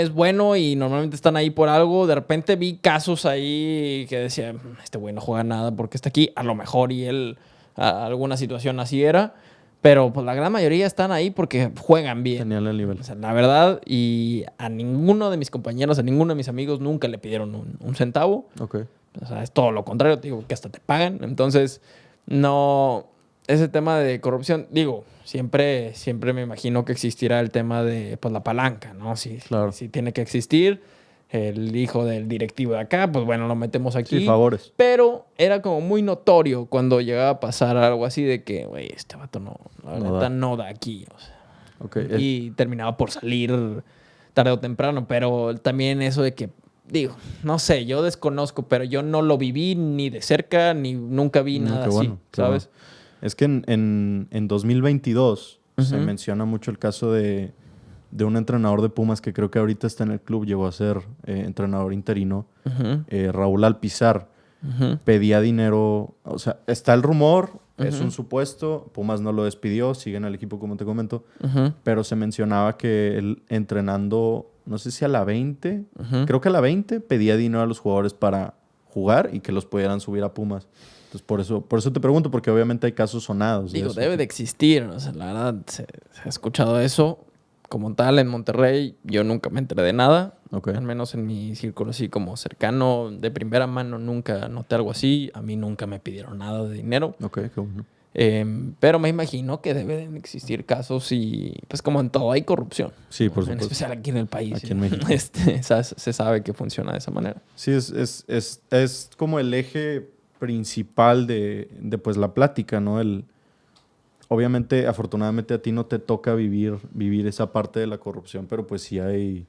y normalmente están ahí por algo. De repente vi casos ahí que decía, este güey no juega nada porque está aquí. A lo mejor y él alguna situación así era. Pero pues la gran mayoría están ahí porque juegan bien. Tenían el nivel. O sea, la verdad, y a ninguno de mis compañeros, a ninguno de mis amigos nunca le pidieron un centavo. Ok. O sea, es todo lo contrario, te digo que hasta te pagan. Entonces, no, ese tema de corrupción, digo, siempre me imagino que existirá el tema de pues la palanca, ¿no? Claro. Si tiene que existir. El hijo del directivo de acá, pues bueno, lo metemos aquí. Sí, favores. Pero era como muy notorio cuando llegaba a pasar algo así de que, güey, este vato la neta no da aquí. O sea. Okay. Y terminaba por salir tarde o temprano. Pero también eso de que, digo, no sé, yo desconozco, pero yo no lo viví ni de cerca, ni nunca vi nada así, bueno, ¿sabes? Claro. Es que en 2022 se menciona mucho el caso de un entrenador de Pumas que creo que ahorita está en el club, llegó a ser entrenador interino, Raúl Alpizar, pedía dinero, o sea, está el rumor, es un supuesto, Pumas no lo despidió, sigue en el equipo como te comento, pero se mencionaba que él entrenando, no sé si a la 20, creo que a la 20 pedía dinero a los jugadores para jugar y que los pudieran subir a Pumas. Entonces, por eso te pregunto, porque obviamente hay casos sonados. Digo, debe de existir, o sea, la verdad, se ha escuchado eso. Como tal, en Monterrey yo nunca me enteré de nada. Okay. Al menos en mi círculo así como cercano, de primera mano, nunca noté algo así. A mí nunca me pidieron nada de dinero. Ok, qué bueno. Pero me imagino que deben existir casos y pues como en todo hay corrupción. Sí, por supuesto. En especial aquí en el país. Aquí en México. Se sabe que funciona de esa manera. Sí, es como el eje principal de pues la plática, ¿no? Obviamente, afortunadamente a ti no te toca vivir esa parte de la corrupción, pero pues sí hay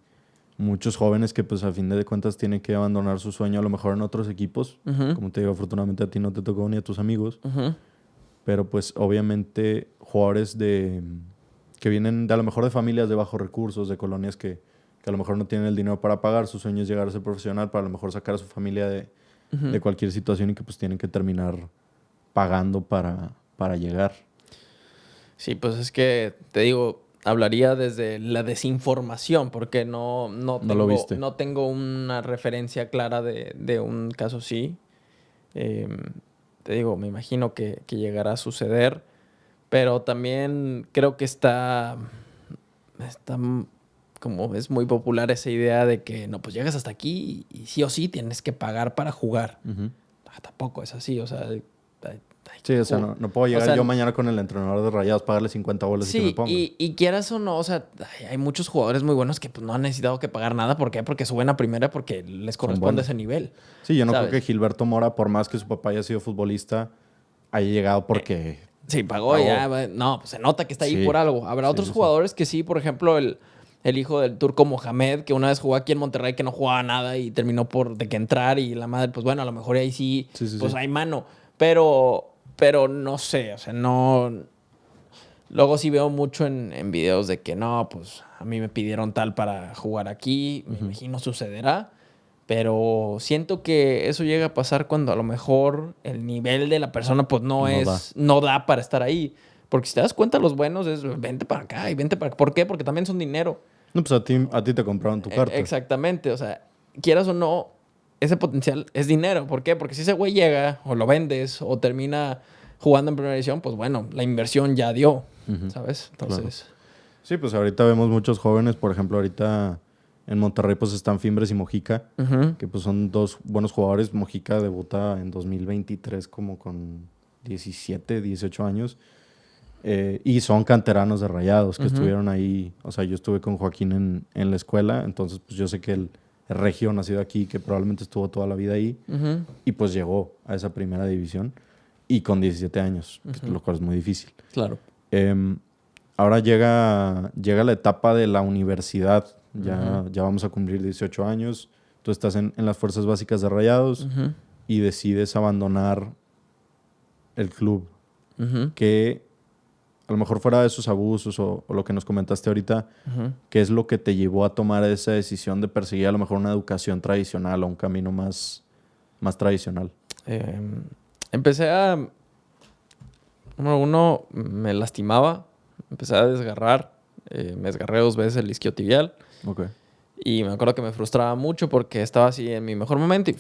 muchos jóvenes que pues a fin de cuentas tienen que abandonar su sueño a lo mejor en otros equipos. Como te digo, afortunadamente a ti no te tocó ni a tus amigos. Pero pues obviamente jugadores que vienen de a lo mejor de familias de bajos recursos, de colonias que a lo mejor no tienen el dinero para pagar, su sueño es llegar a ser profesional para a lo mejor sacar a su familia de cualquier situación y que pues tienen que terminar pagando para llegar. Sí, pues es que, te digo, hablaría desde la desinformación, porque no tengo una referencia clara de un caso así. Te digo, me imagino que llegará a suceder, pero también creo que está como es muy popular esa idea de que, no, pues llegas hasta aquí y sí o sí tienes que pagar para jugar. Tampoco es así, o sea... Sí, o sea, no puedo llegar yo mañana con el entrenador de Rayados, pagarle 50 bolas y que me ponga. Y quieras o no, o sea, hay muchos jugadores muy buenos que pues, no han necesitado que pagar nada. ¿Por qué? Porque suben a primera porque les corresponde ese nivel. Sí, yo no creo que Gilberto Mora, por más que su papá haya sido futbolista, haya llegado porque... Sí, pagó ya. No, pues se nota que está ahí por algo. Habrá otros jugadores que sí, por ejemplo, el hijo del Turco Mohamed, que una vez jugó aquí en Monterrey que no jugaba nada y terminó de que entrar y la madre, pues bueno, a lo mejor ahí sí. Hay mano. Pero no sé, o sea, no... Luego sí veo mucho en videos de que no, pues a mí me pidieron tal para jugar aquí, me imagino sucederá, pero siento que eso llega a pasar cuando a lo mejor el nivel de la persona pues no da para estar ahí. Porque si te das cuenta, los buenos es vente para acá y vente para acá. ¿Por qué? Porque también son dinero. No, pues a ti te compraron tu carta. Exactamente, o sea, quieras o no, ese potencial es dinero. ¿Por qué? Porque si ese güey llega o lo vendes o termina jugando en primera división, pues bueno, la inversión ya dio, ¿sabes? Entonces... Claro. Sí, pues ahorita vemos muchos jóvenes, por ejemplo, ahorita en Monterrey pues están Fimbres y Mojica, que pues son dos buenos jugadores. Mojica debuta en 2023 como con 17, 18 años y son canteranos de Rayados que estuvieron ahí. O sea, yo estuve con Joaquín en la escuela, entonces pues yo sé que el regio nacido aquí, que probablemente estuvo toda la vida ahí, y pues llegó a esa primera división y con 17 años, lo cual es muy difícil. Claro. Ahora llega la etapa de la universidad. Ya vamos a cumplir 18 años. Tú estás en las fuerzas básicas de Rayados y decides abandonar el club. Que a lo mejor fuera de esos abusos o lo que nos comentaste ahorita, ¿qué es lo que te llevó a tomar esa decisión de perseguir a lo mejor una educación tradicional o un camino más tradicional? Empecé a... Número uno, me lastimaba. Empecé a desgarrar. Me desgarré 2 veces el isquiotibial. Okay. Y me acuerdo que me frustraba mucho porque estaba así en mi mejor momento y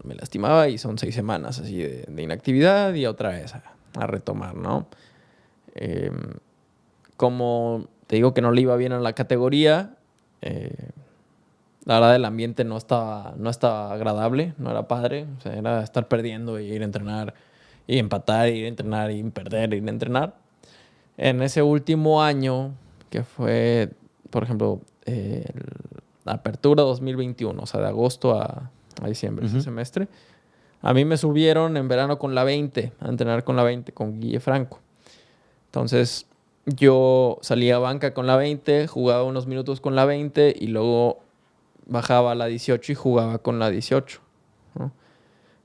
me lastimaba y son 6 semanas así de inactividad y otra vez retomar, ¿no? Como te digo que no le iba bien en la categoría, la verdad el ambiente no estaba agradable, no era padre. O sea, era estar perdiendo y ir a entrenar y empatar, ir a entrenar y perder, ir a entrenar. En ese último año, que fue, por ejemplo, la apertura 2021, o sea, de agosto a diciembre, ese semestre, a mí me subieron en verano con la 20, a entrenar con la 20, con Guille Franco. Entonces, yo salía a banca con la 20, jugaba unos minutos con la 20 y luego bajaba a la 18 y jugaba con la 18, ¿no?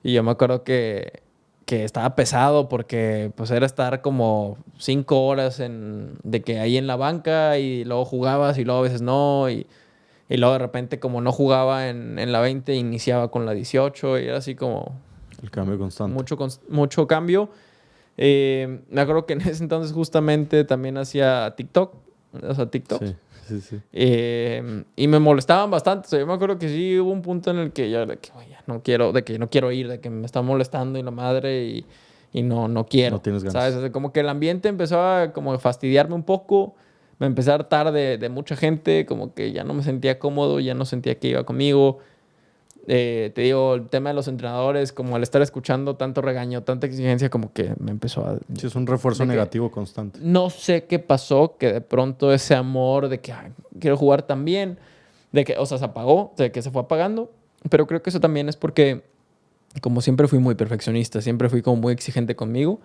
Y yo me acuerdo que estaba pesado porque pues era estar como 5 horas de que ahí en la banca y luego jugabas y luego a veces no. Y luego de repente como no jugaba en la 20 iniciaba con la 18 y era así como... El cambio constante. Mucho cambio. Me acuerdo que en ese entonces justamente también hacía TikTok. O sea, TikTok. Sí. Y me molestaban bastante. O sea, yo me acuerdo que sí hubo un punto en el que ya no quiero ir, de que me está molestando y la madre y no quiero. No tienes ganas. ¿Sabes? O sea, como que el ambiente empezó a como fastidiarme un poco. Me empecé a hartar de mucha gente. Como que ya no me sentía cómodo, ya no sentía que iba conmigo. Te digo, el tema de los entrenadores, como al estar escuchando tanto regaño, tanta exigencia, como que me empezó a... Sí, es un refuerzo negativo constante. No sé qué pasó, que de pronto ese amor de que quiero jugar también, de que, o sea, se apagó, de que se fue apagando, pero creo que eso también es porque, como siempre fui muy perfeccionista, siempre fui como muy exigente conmigo,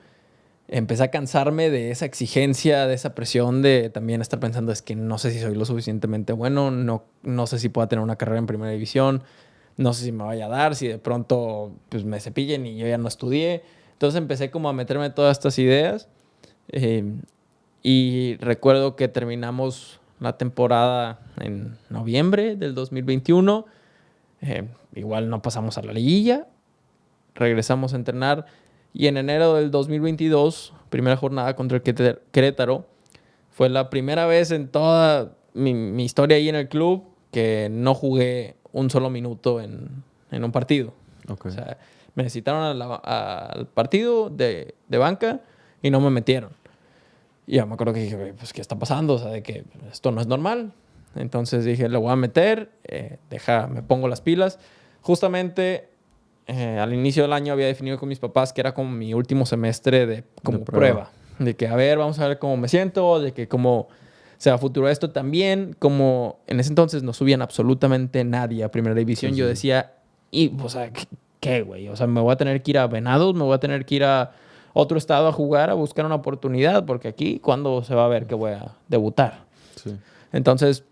empecé a cansarme de esa exigencia, de esa presión de también estar pensando, es que no sé si soy lo suficientemente bueno, no sé si pueda tener una carrera en primera división, no sé si me vaya a dar, si de pronto pues, me cepillen y yo ya no estudié. Entonces empecé como a meterme todas estas ideas. Y recuerdo que terminamos la temporada en noviembre del 2021. Igual no pasamos a la liguilla. Regresamos a entrenar. Y en enero del 2022, primera jornada contra el Querétaro, fue la primera vez en toda mi historia ahí en el club que no jugué un solo minuto en un partido. Okay. O sea, me necesitaron al partido de banca y no me metieron. Y yo me acuerdo que dije, pues, ¿qué está pasando? O sea, de que esto no es normal. Entonces dije, le voy a meter, me pongo las pilas. Justamente al inicio del año había definido con mis papás que era como mi último semestre de prueba. De que, a ver, vamos a ver cómo me siento, de que cómo se va a futuro esto también. Como en ese entonces no subían absolutamente nadie a Primera División. Sí. Yo decía, o sea, ¿qué, güey? O sea, me voy a tener que ir a Venados, me voy a tener que ir a otro estado a jugar, a buscar una oportunidad, porque aquí, ¿cuándo se va a ver que voy a debutar? Sí. Entonces,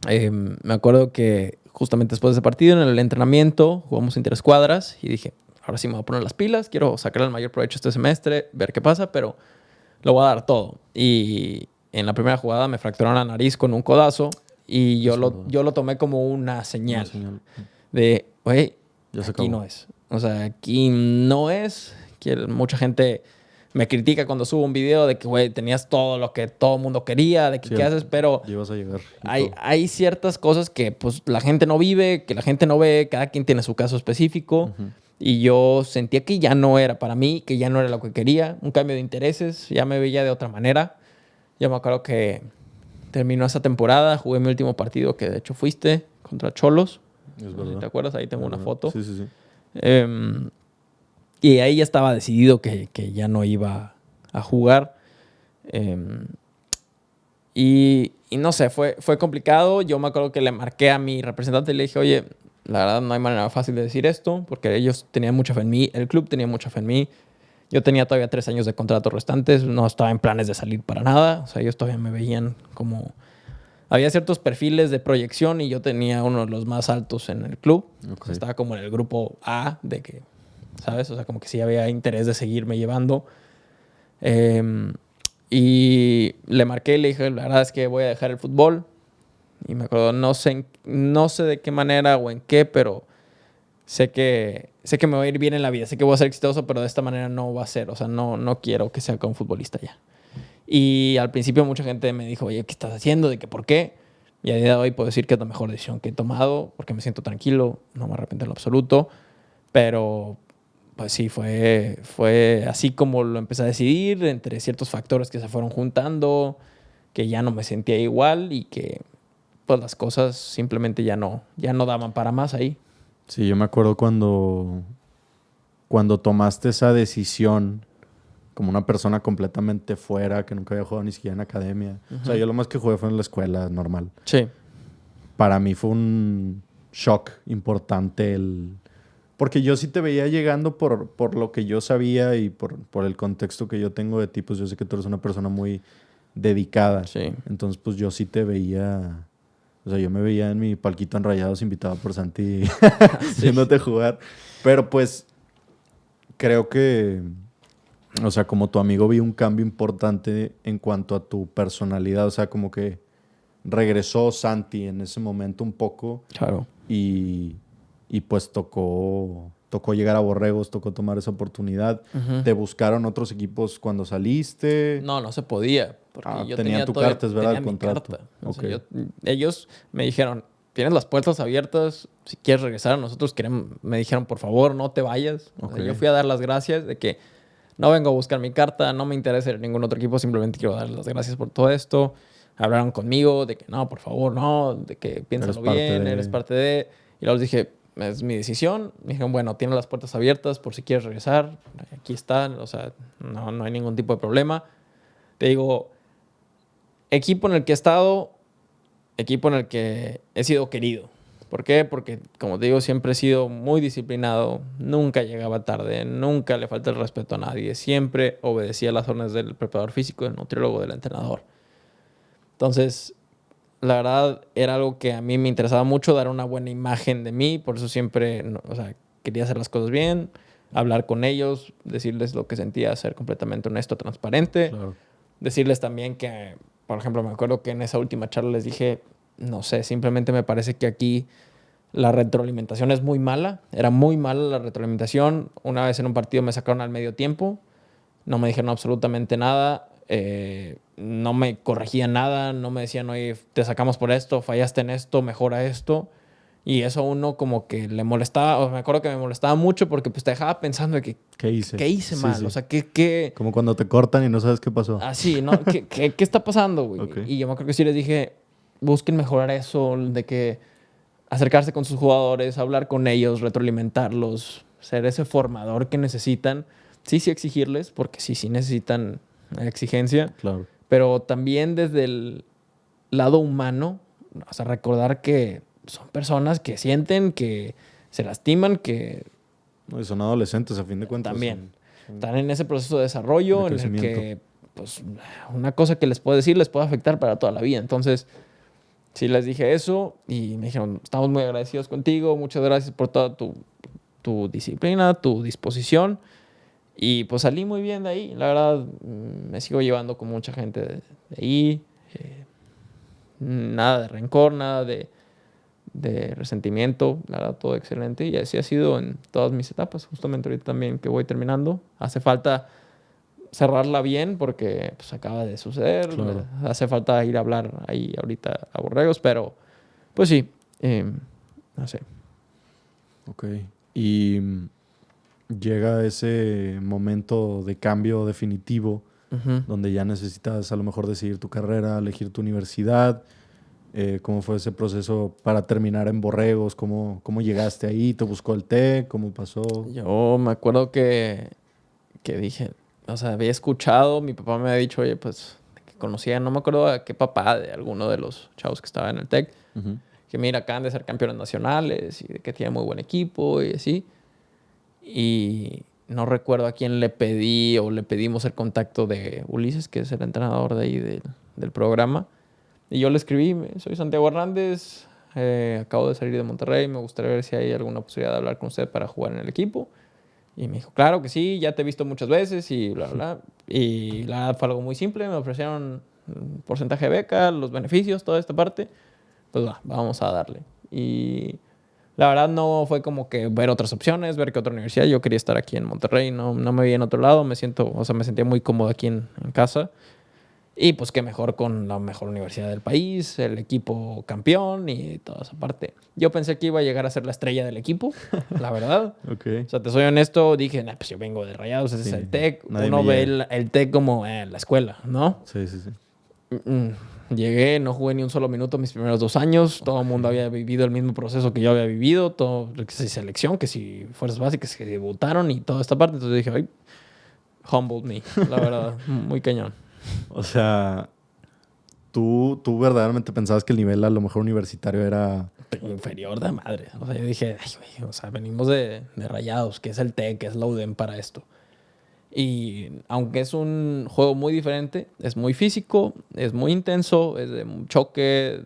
me acuerdo que justamente después de ese partido, en el entrenamiento, jugamos interescuadras y dije, ahora sí me voy a poner las pilas, quiero sacar el mayor provecho este semestre, ver qué pasa, pero lo voy a dar todo. Y en la primera jugada me fracturaron la nariz con un codazo y yo lo tomé como una señal. De, güey, aquí no es. O sea, aquí no es. Mucha gente me critica cuando subo un video de que, güey, tenías todo lo que todo el mundo quería, de que sí, qué haces, pero ibas a llegar hay ciertas cosas que pues la gente no vive, que la gente no ve, cada quien tiene su caso específico. Uh-huh. Y yo sentía que ya no era para mí, que ya no era lo que quería, un cambio de intereses, ya me veía de otra manera. Yo me acuerdo que terminó esa temporada, jugué mi último partido, que de hecho fuiste, contra Xolos. Es verdad. ¿Te acuerdas? Ahí tengo una foto. Sí. Y ahí ya estaba decidido que ya no iba a jugar. Y no sé, fue complicado. Yo me acuerdo que le marqué a mi representante y le dije, oye, la verdad no hay manera fácil de decir esto, porque ellos tenían mucha fe en mí, el club tenía mucha fe en mí. Yo tenía todavía 3 años de contrato restantes, no estaba en planes de salir para nada. O sea, ellos todavía me veían como... Había ciertos perfiles de proyección y yo tenía uno de los más altos en el club. Okay. O sea, estaba como en el grupo A de que, ¿sabes? O sea, como que sí había interés de seguirme llevando. Y le marqué y le dije, la verdad es que voy a dejar el fútbol. Y me acuerdo, no sé de qué manera o en qué, pero sé que me va a ir bien en la vida. Sé que voy a ser exitoso, pero de esta manera no va a ser. O sea, no quiero que sea como futbolista ya. Y al principio mucha gente me dijo, oye, ¿qué estás haciendo? ¿De qué por qué? Y a día de hoy puedo decir que es la mejor decisión que he tomado porque me siento tranquilo, no me arrepiento en lo absoluto. Pero pues sí, fue así como lo empecé a decidir, entre ciertos factores que se fueron juntando, que ya no me sentía igual y que pues las cosas simplemente ya no daban para más ahí. Sí, yo me acuerdo cuando tomaste esa decisión como una persona completamente fuera, que nunca había jugado ni siquiera en academia. O sea, yo lo más que jugué fue en la escuela normal. Sí. Para mí fue un shock importante porque yo sí te veía llegando por lo que yo sabía y por el contexto que yo tengo de ti, pues yo sé que tú eres una persona muy dedicada. Sí. Entonces, pues yo sí te veía... O sea, yo me veía en mi palquito en Rayados invitado por Santi viéndote jugar. Pero pues creo que, o sea, como tu amigo vi un cambio importante en cuanto a tu personalidad. O sea, como que regresó Santi en ese momento un poco. Claro. Y pues tocó llegar a Borregos, tocó tomar esa oportunidad. Uh-huh. ¿Te buscaron otros equipos cuando saliste? No se podía. Porque yo tenían tu carta, es verdad, el contrato. O sea, ellos me dijeron, tienes las puertas abiertas, si quieres regresar, nosotros queremos. Me dijeron, por favor, no te vayas. O sea, yo fui a dar las gracias de que no vengo a buscar mi carta, no me interesa ningún otro equipo, simplemente quiero dar las gracias por todo esto. Hablaron conmigo de que no, por favor, no, de que piénsalo bien, eres parte de... Y luego les dije, es mi decisión. Me dijeron, bueno, tienes las puertas abiertas por si quieres regresar. Aquí están, o sea, no hay ningún tipo de problema. Te digo, equipo en el que he estado, equipo en el que he sido querido. ¿Por qué? Porque, como te digo, siempre he sido muy disciplinado, nunca llegaba tarde, nunca le falta el respeto a nadie, siempre obedecía las órdenes del preparador físico, del nutriólogo, del entrenador. Entonces, la verdad, era algo que a mí me interesaba mucho, dar una buena imagen de mí, por eso siempre, o sea, quería hacer las cosas bien, hablar con ellos, decirles lo que sentía, ser completamente honesto, transparente. Claro. Decirles también que, por ejemplo, me acuerdo que en esa última charla les dije, no sé, simplemente me parece que aquí la retroalimentación es muy mala. Era muy mala la retroalimentación. Una vez en un partido me sacaron al medio tiempo. No me dijeron absolutamente nada. No me corregían nada. No me decían, oye, te sacamos por esto, fallaste en esto, mejora esto. Y eso a uno como que le molestaba. O me acuerdo que me molestaba mucho porque pues te dejaba pensando de que... ¿Qué hice? ¿Qué hice mal? Sí. O sea, ¿qué...? Como cuando te cortan y no sabes qué pasó. Sí, ¿no? ¿Qué está pasando, güey? Okay. Y yo me acuerdo que sí les dije, busquen mejorar eso, de que acercarse con sus jugadores, hablar con ellos, retroalimentarlos, ser ese formador que necesitan. Sí exigirles, porque sí necesitan exigencia. Claro. Pero también desde el lado humano, o sea, recordar que son personas que sienten, que se lastiman, que... No, y son adolescentes, a fin de cuentas. También. Están en ese proceso de desarrollo en el que, pues, una cosa que les puedo decir les puede afectar para toda la vida. Entonces, sí les dije eso y me dijeron, estamos muy agradecidos contigo, muchas gracias por toda tu disciplina, tu disposición. Y pues salí muy bien de ahí. La verdad, me sigo llevando con mucha gente de ahí. Nada de rencor, nada de resentimiento. La verdad, todo excelente. Y así ha sido en todas mis etapas. Justamente ahorita también que voy terminando. Hace falta cerrarla bien porque pues acaba de suceder. Claro. Hace falta ir a hablar ahí ahorita a Borregos. Pero pues sí, no sé. Ok. Y llega ese momento de cambio definitivo, donde ya necesitas a lo mejor decidir tu carrera, elegir tu universidad. ¿Cómo fue ese proceso para terminar en Borregos? ¿Cómo llegaste ahí? ¿Te buscó el TEC? ¿Cómo pasó? Yo me acuerdo que dije, o sea, había escuchado, mi papá me había dicho, oye, pues, que conocía, no me acuerdo a qué papá de alguno de los chavos que estaba en el TEC, que mira, acaban de ser campeones nacionales y que tiene muy buen equipo y así. Y no recuerdo a quién le pedí o le pedimos el contacto de Ulises, que es el entrenador de ahí del programa. Y yo le escribí, soy Santiago Hernández, acabo de salir de Monterrey, me gustaría ver si hay alguna posibilidad de hablar con usted para jugar en el equipo. Y me dijo, claro que sí, ya te he visto muchas veces y bla, bla. Y la verdad fue algo muy simple, me ofrecieron un porcentaje de beca, los beneficios, toda esta parte. Pues vamos a darle. Y la verdad no fue como que ver otras opciones, ver qué otra universidad. Yo quería estar aquí en Monterrey, no me vi en otro lado, me sentía muy cómodo aquí en casa. Y pues qué mejor con la mejor universidad del país, el equipo campeón y toda esa parte. Yo pensé que iba a llegar a ser la estrella del equipo, la verdad. Ok. O sea, te soy honesto, dije, nah, pues yo vengo de Rayados, ese Sí, es el TEC. nadie Uno me ve llega. el TEC como la escuela, ¿no? Sí, sí, sí. Llegué, no jugué ni un solo minuto mis primeros 2 años. Todo el mundo había vivido el mismo proceso que yo había vivido. Todo, que si selección, que si fuerzas básicas, que debutaron y toda esta parte. Entonces dije, ay, humbled me, la verdad, muy cañón. O sea, tú verdaderamente pensabas que el nivel a lo mejor universitario era... Inferior de madre. O sea, yo dije, ay, güey, o sea, venimos de Rayados, que es el TEC, que es la UDEM para esto. Y aunque es un juego muy diferente, es muy físico, es muy intenso, es de un choque.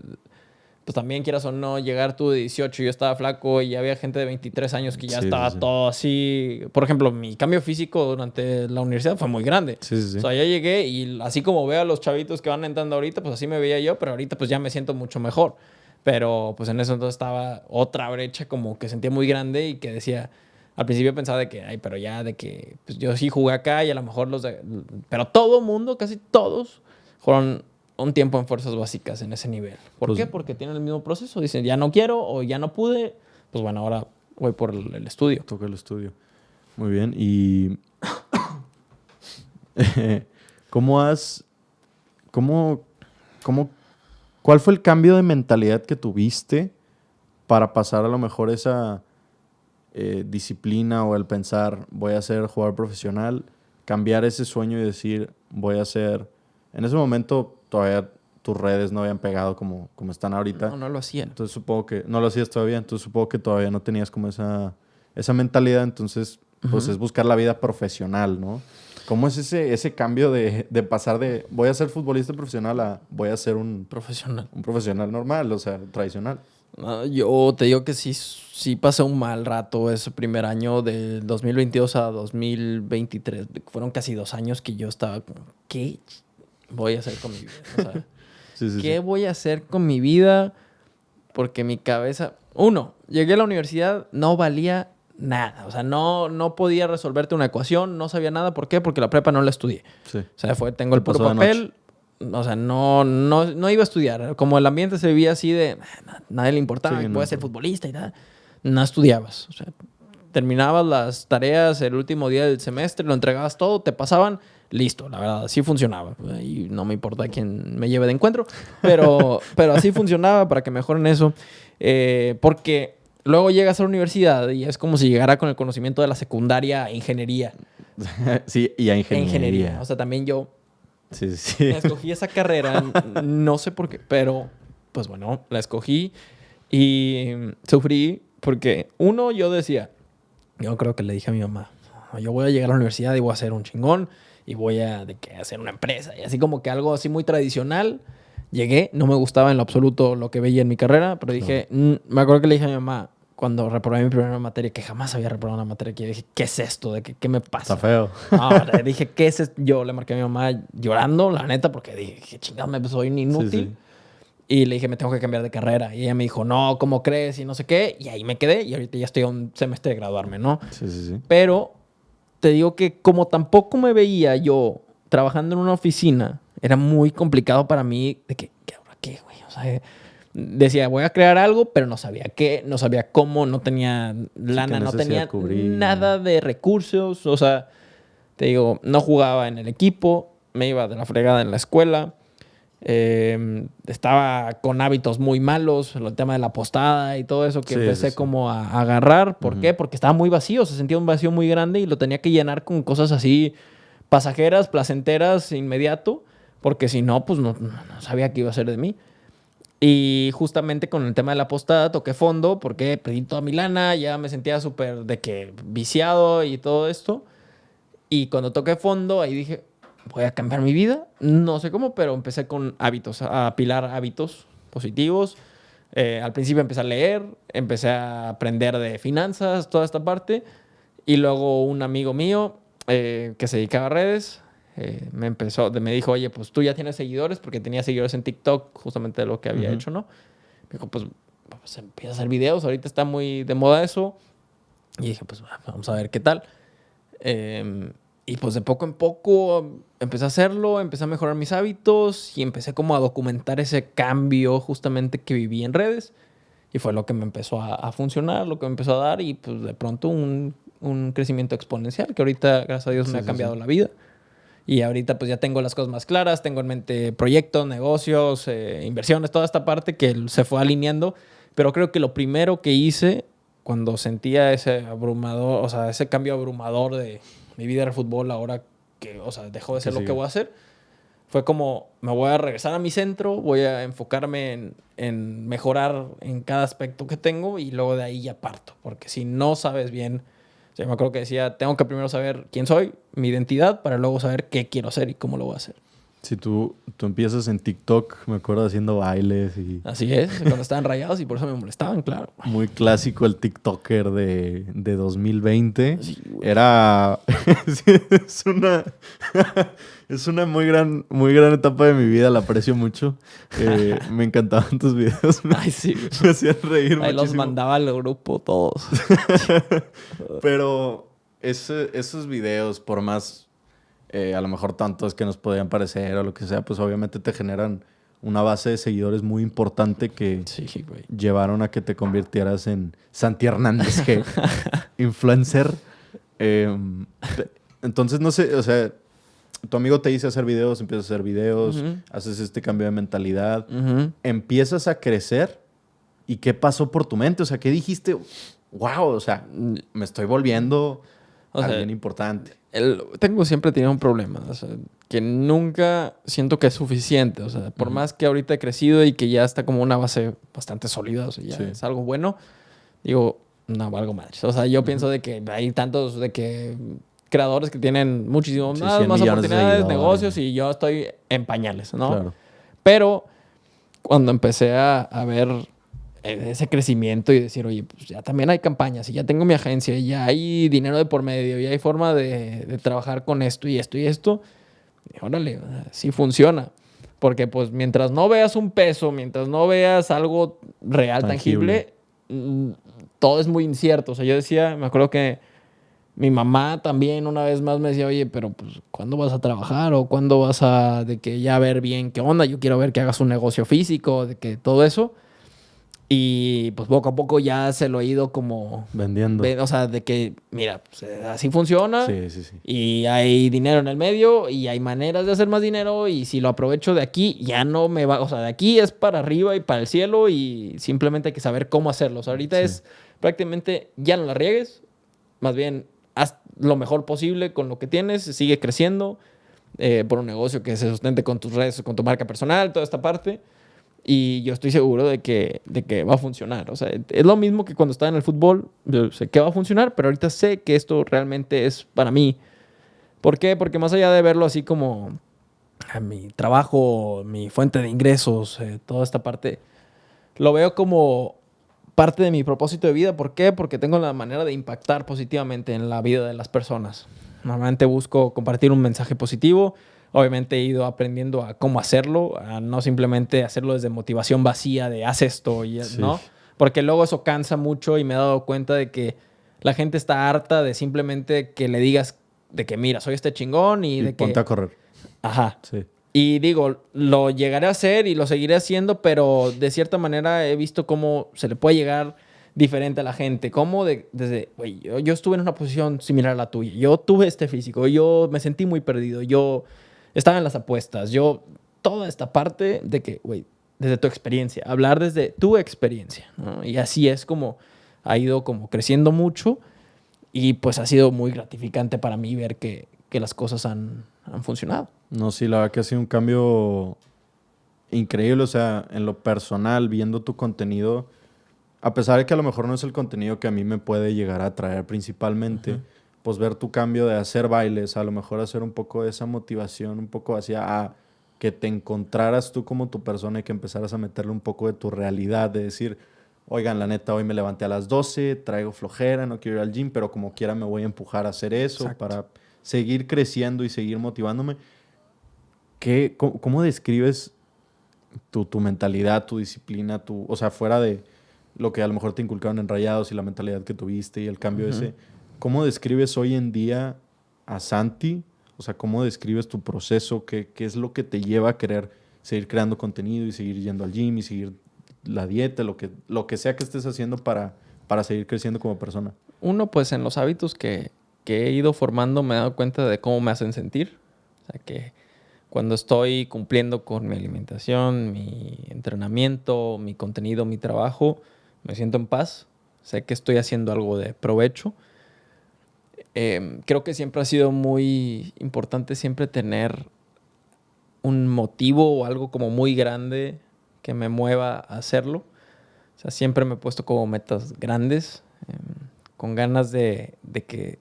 Pues también quieras o no, llegar tú de 18, yo estaba flaco y había gente de 23 años que ya Sí, estaba sí, sí. todo así. Por ejemplo, mi cambio físico durante la universidad fue muy grande. Sí, sí, sí. O sea, ya llegué y así como veo a los chavitos que van entrando ahorita, pues así me veía yo, pero ahorita pues ya me siento mucho mejor. Pero pues en eso entonces estaba otra brecha como que sentía muy grande y que decía, al principio pensaba de que, ay, pero ya de que pues yo sí jugué acá y a lo mejor los de... Pero todo mundo, casi todos, fueron un tiempo en fuerzas básicas en ese nivel. ¿Por Pues- qué? Porque tienen el mismo proceso. Dicen, ya no quiero o ya no pude. Pues bueno, ahora voy por el estudio. Toca el estudio. Muy bien. Y... ¿Cómo has... ¿Cómo... ¿Cómo... ¿Cuál fue el cambio de mentalidad que tuviste para pasar a lo mejor esa disciplina o el pensar voy a ser jugador profesional, cambiar ese sueño y decir voy a ser... En ese momento todavía tus redes no habían pegado como están ahorita. No lo hacía. Entonces supongo que no lo hacías todavía, entonces supongo que todavía no tenías como esa mentalidad, entonces pues es buscar la vida profesional, ¿no? ¿Cómo es ese cambio de pasar de voy a ser futbolista profesional a voy a ser Profesional. un profesional normal, o sea, tradicional? Yo te digo que sí pasé un mal rato ese primer año de 2022 a 2023. Fueron casi 2 años que yo estaba como, ¿qué voy a hacer con mi vida? O sea, Sí, sí, ¿qué sí. voy a hacer con mi vida? Porque mi cabeza... Llegué a la universidad, no valía nada. O sea, no podía resolverte una ecuación, no sabía nada. ¿Por qué? Porque la prepa no la estudié. Sí. O sea, tengo el Te puro pasó de papel. O sea, no iba a estudiar. Como el ambiente se vivía así de... Nadie le importaba, Sí, voy no, a ser futbolista y tal. No estudiabas. O sea, terminabas las tareas el último día del semestre, lo entregabas todo, te pasaban, listo. La verdad, así funcionaba. Y no me importa quién me lleve de encuentro, pero así funcionaba para que mejoren eso. Porque luego llegas a la universidad y es como si llegara con el conocimiento de la secundaria e ingeniería. Sí, y a ingeniería. O sea, también yo Sí, sí, sí. escogí esa carrera, no sé por qué, pero pues bueno, la escogí y sufrí porque yo decía, yo creo que le dije a mi mamá, yo voy a llegar a la universidad y voy a ser un chingón y voy a hacer una empresa y así como que algo así muy tradicional. Llegué, no me gustaba en lo absoluto lo que veía en mi carrera, pero dije, me acuerdo que le dije a mi mamá cuando reprobé mi primera materia, que jamás había reprobado una materia, que yo dije, ¿qué es esto? ¿Qué me pasa? Está feo. No, le dije, ¿qué es esto? Yo le marqué a mi mamá llorando, la neta, porque dije, qué chingada, me soy un inútil. Sí, sí. Y le dije, me tengo que cambiar de carrera. Y ella me dijo, no, ¿cómo crees? Y no sé qué. Y ahí me quedé y ahorita ya estoy a un semestre de graduarme, ¿no? Sí, sí, sí. Pero te digo que como tampoco me veía yo trabajando en una oficina, era muy complicado para mí de que, ¿qué ahora qué, güey? O sea, decía, voy a crear algo, pero no sabía qué, no sabía cómo, no tenía lana, no tenía nada de recursos. O sea, te digo, no jugaba en el equipo, me iba de la fregada en la escuela. Estaba con hábitos muy malos, el tema de la postada y todo eso que Sí, empecé sí, sí. como a agarrar. ¿Por qué? Porque estaba muy vacío, se sentía un vacío muy grande y lo tenía que llenar con cosas así pasajeras, placenteras, inmediato, porque si no, pues no sabía qué iba a hacer de mí. Y justamente con el tema de la postada toqué fondo porque pedí toda mi lana, ya me sentía súper de que viciado y todo esto. Y cuando toqué fondo, ahí dije, voy a cambiar mi vida. No sé cómo, pero empecé con hábitos, a apilar hábitos positivos. Al principio empecé a leer, empecé a aprender de finanzas, toda esta parte. Y luego un amigo mío que se dedicaba a redes me dijo, oye, pues tú ya tienes seguidores, porque tenía seguidores en TikTok, justamente de lo que había hecho, ¿no? Me dijo, pues empieza a hacer videos, ahorita está muy de moda eso. Y dije, pues vamos a ver qué tal. Y pues de poco en poco empecé a hacerlo, empecé a mejorar mis hábitos y empecé como a documentar ese cambio justamente que viví en redes. Y fue lo que me empezó a funcionar, lo que me empezó a dar y pues de pronto un crecimiento exponencial que ahorita, gracias a Dios, me ha cambiado la vida. Y ahorita pues ya tengo las cosas más claras, tengo en mente proyectos, negocios, inversiones, toda esta parte que se fue alineando. Pero creo que lo primero que hice cuando sentía ese abrumador, o sea, ese cambio abrumador de mi vida del fútbol ahora que, o sea, dejó de ser lo que voy a hacer, fue como me voy a regresar a mi centro, voy a enfocarme en mejorar en cada aspecto que tengo y luego de ahí ya parto. Porque si no sabes bien, o sea, me acuerdo que decía, tengo que primero saber quién soy, mi identidad, para luego saber qué quiero hacer y cómo lo voy a hacer. Si tú empiezas en TikTok, me acuerdo haciendo bailes y... Así es, cuando estaban rayados y por eso me molestaban, claro. Muy clásico el TikToker de 2020. Sí, era... es una muy gran etapa de mi vida, la aprecio mucho. Me encantaban tus videos. Ay, sí. Me hacían reír Ahí muchísimo. los mandaba al grupo todos. Pero esos videos, por más... a lo mejor tantos que nos podían parecer o lo que sea, pues obviamente te generan una base de seguidores muy importante que llevaron a que te convirtieras en Santi Hernández, que influencer. Entonces, no sé, o sea, tu amigo te dice hacer videos, empiezas a hacer videos, haces este cambio de mentalidad, empiezas a crecer. ¿Y qué pasó por tu mente? O sea, ¿qué dijiste? Wow, o sea, me estoy volviendo alguien importante. Siempre tenido un problema, o sea, que nunca siento que es suficiente. O sea, por más que ahorita he crecido y que ya está como una base bastante sólida, o sea, ya es algo bueno, digo, no, valgo madres. O sea, yo pienso de que hay tantos de que creadores que tienen muchísimo más oportunidades, negocios, y yo estoy en pañales, ¿no? Claro. Pero cuando empecé a ver ese crecimiento y decir, oye, pues ya también hay campañas y ya tengo mi agencia y ya hay dinero de por medio y hay forma de trabajar con esto y esto y esto, y órale, sí funciona. Porque pues mientras no veas un peso, mientras no veas algo real, tangible, todo es muy incierto. O sea, yo decía, me acuerdo que mi mamá también una vez más me decía, oye, pero pues, ¿cuándo vas a trabajar? ¿O cuándo vas de que ya ver bien qué onda? Yo quiero ver que hagas un negocio físico, de que todo eso. Y pues poco a poco ya se lo he ido como... vendiendo. O sea, de que, mira, pues, así funciona. Sí. Y hay dinero en el medio y hay maneras de hacer más dinero. Y si lo aprovecho de aquí, ya no me va... O sea, de aquí es para arriba y para el cielo y simplemente hay que saber cómo hacerlo. O sea, ahorita es prácticamente ya no la riegues. Más bien, haz lo mejor posible con lo que tienes. Sigue creciendo por un negocio que se sustente con tus redes, con tu marca personal, toda esta parte. Y yo estoy seguro de que va a funcionar. O sea, es lo mismo que cuando estaba en el fútbol. Yo sé que va a funcionar, pero ahorita sé que esto realmente es para mí. ¿Por qué? Porque más allá de verlo así como mi trabajo, mi fuente de ingresos, toda esta parte, lo veo como parte de mi propósito de vida. ¿Por qué? Porque tengo la manera de impactar positivamente en la vida de las personas. Normalmente busco compartir un mensaje positivo. Obviamente he ido aprendiendo a cómo hacerlo, a no simplemente hacerlo desde motivación vacía de haz esto, ¿no? Porque luego eso cansa mucho y me he dado cuenta de que la gente está harta de simplemente que le digas de que mira, soy este chingón y de que... ponte a correr. Ajá. Sí. Y digo, lo llegaré a hacer y lo seguiré haciendo, pero de cierta manera he visto cómo se le puede llegar diferente a la gente. Como desde, güey, yo estuve en una posición similar a la tuya. Yo tuve este físico, yo me sentí muy perdido, yo... estaba en las apuestas. Toda esta parte de que, güey, desde tu experiencia, hablar desde tu experiencia, ¿no? Y así es como ha ido como creciendo mucho y pues ha sido muy gratificante para mí ver que las cosas han funcionado. No, sí, la verdad que ha sido un cambio increíble. O sea, en lo personal, viendo tu contenido, a pesar de que a lo mejor no es el contenido que a mí me puede llegar a atraer principalmente, pues ver tu cambio de hacer bailes, a lo mejor hacer un poco de esa motivación, un poco hacia que te encontraras tú como tu persona y que empezaras a meterle un poco de tu realidad, de decir, oigan, la neta, hoy me levanté a las 12, traigo flojera, no quiero ir al gym, pero como quiera me voy a empujar a hacer eso. Exacto. Para seguir creciendo y seguir motivándome. ¿Cómo describes tu mentalidad, tu disciplina, o sea, fuera de lo que a lo mejor te inculcaron en Rayados y la mentalidad que tuviste y el cambio ese? ¿Cómo describes hoy en día a Santi? O sea, ¿cómo describes tu proceso? ¿Qué es lo que te lleva a querer seguir creando contenido y seguir yendo al gym y seguir la dieta, lo que sea que estés haciendo para seguir creciendo como persona? Uno, pues en los hábitos que he ido formando me he dado cuenta de cómo me hacen sentir. O sea, que cuando estoy cumpliendo con mi alimentación, mi entrenamiento, mi contenido, mi trabajo, me siento en paz. Sé que estoy haciendo algo de provecho. Creo que siempre ha sido muy importante siempre tener un motivo o algo como muy grande que me mueva a hacerlo. O sea, siempre me he puesto como metas grandes, con ganas de que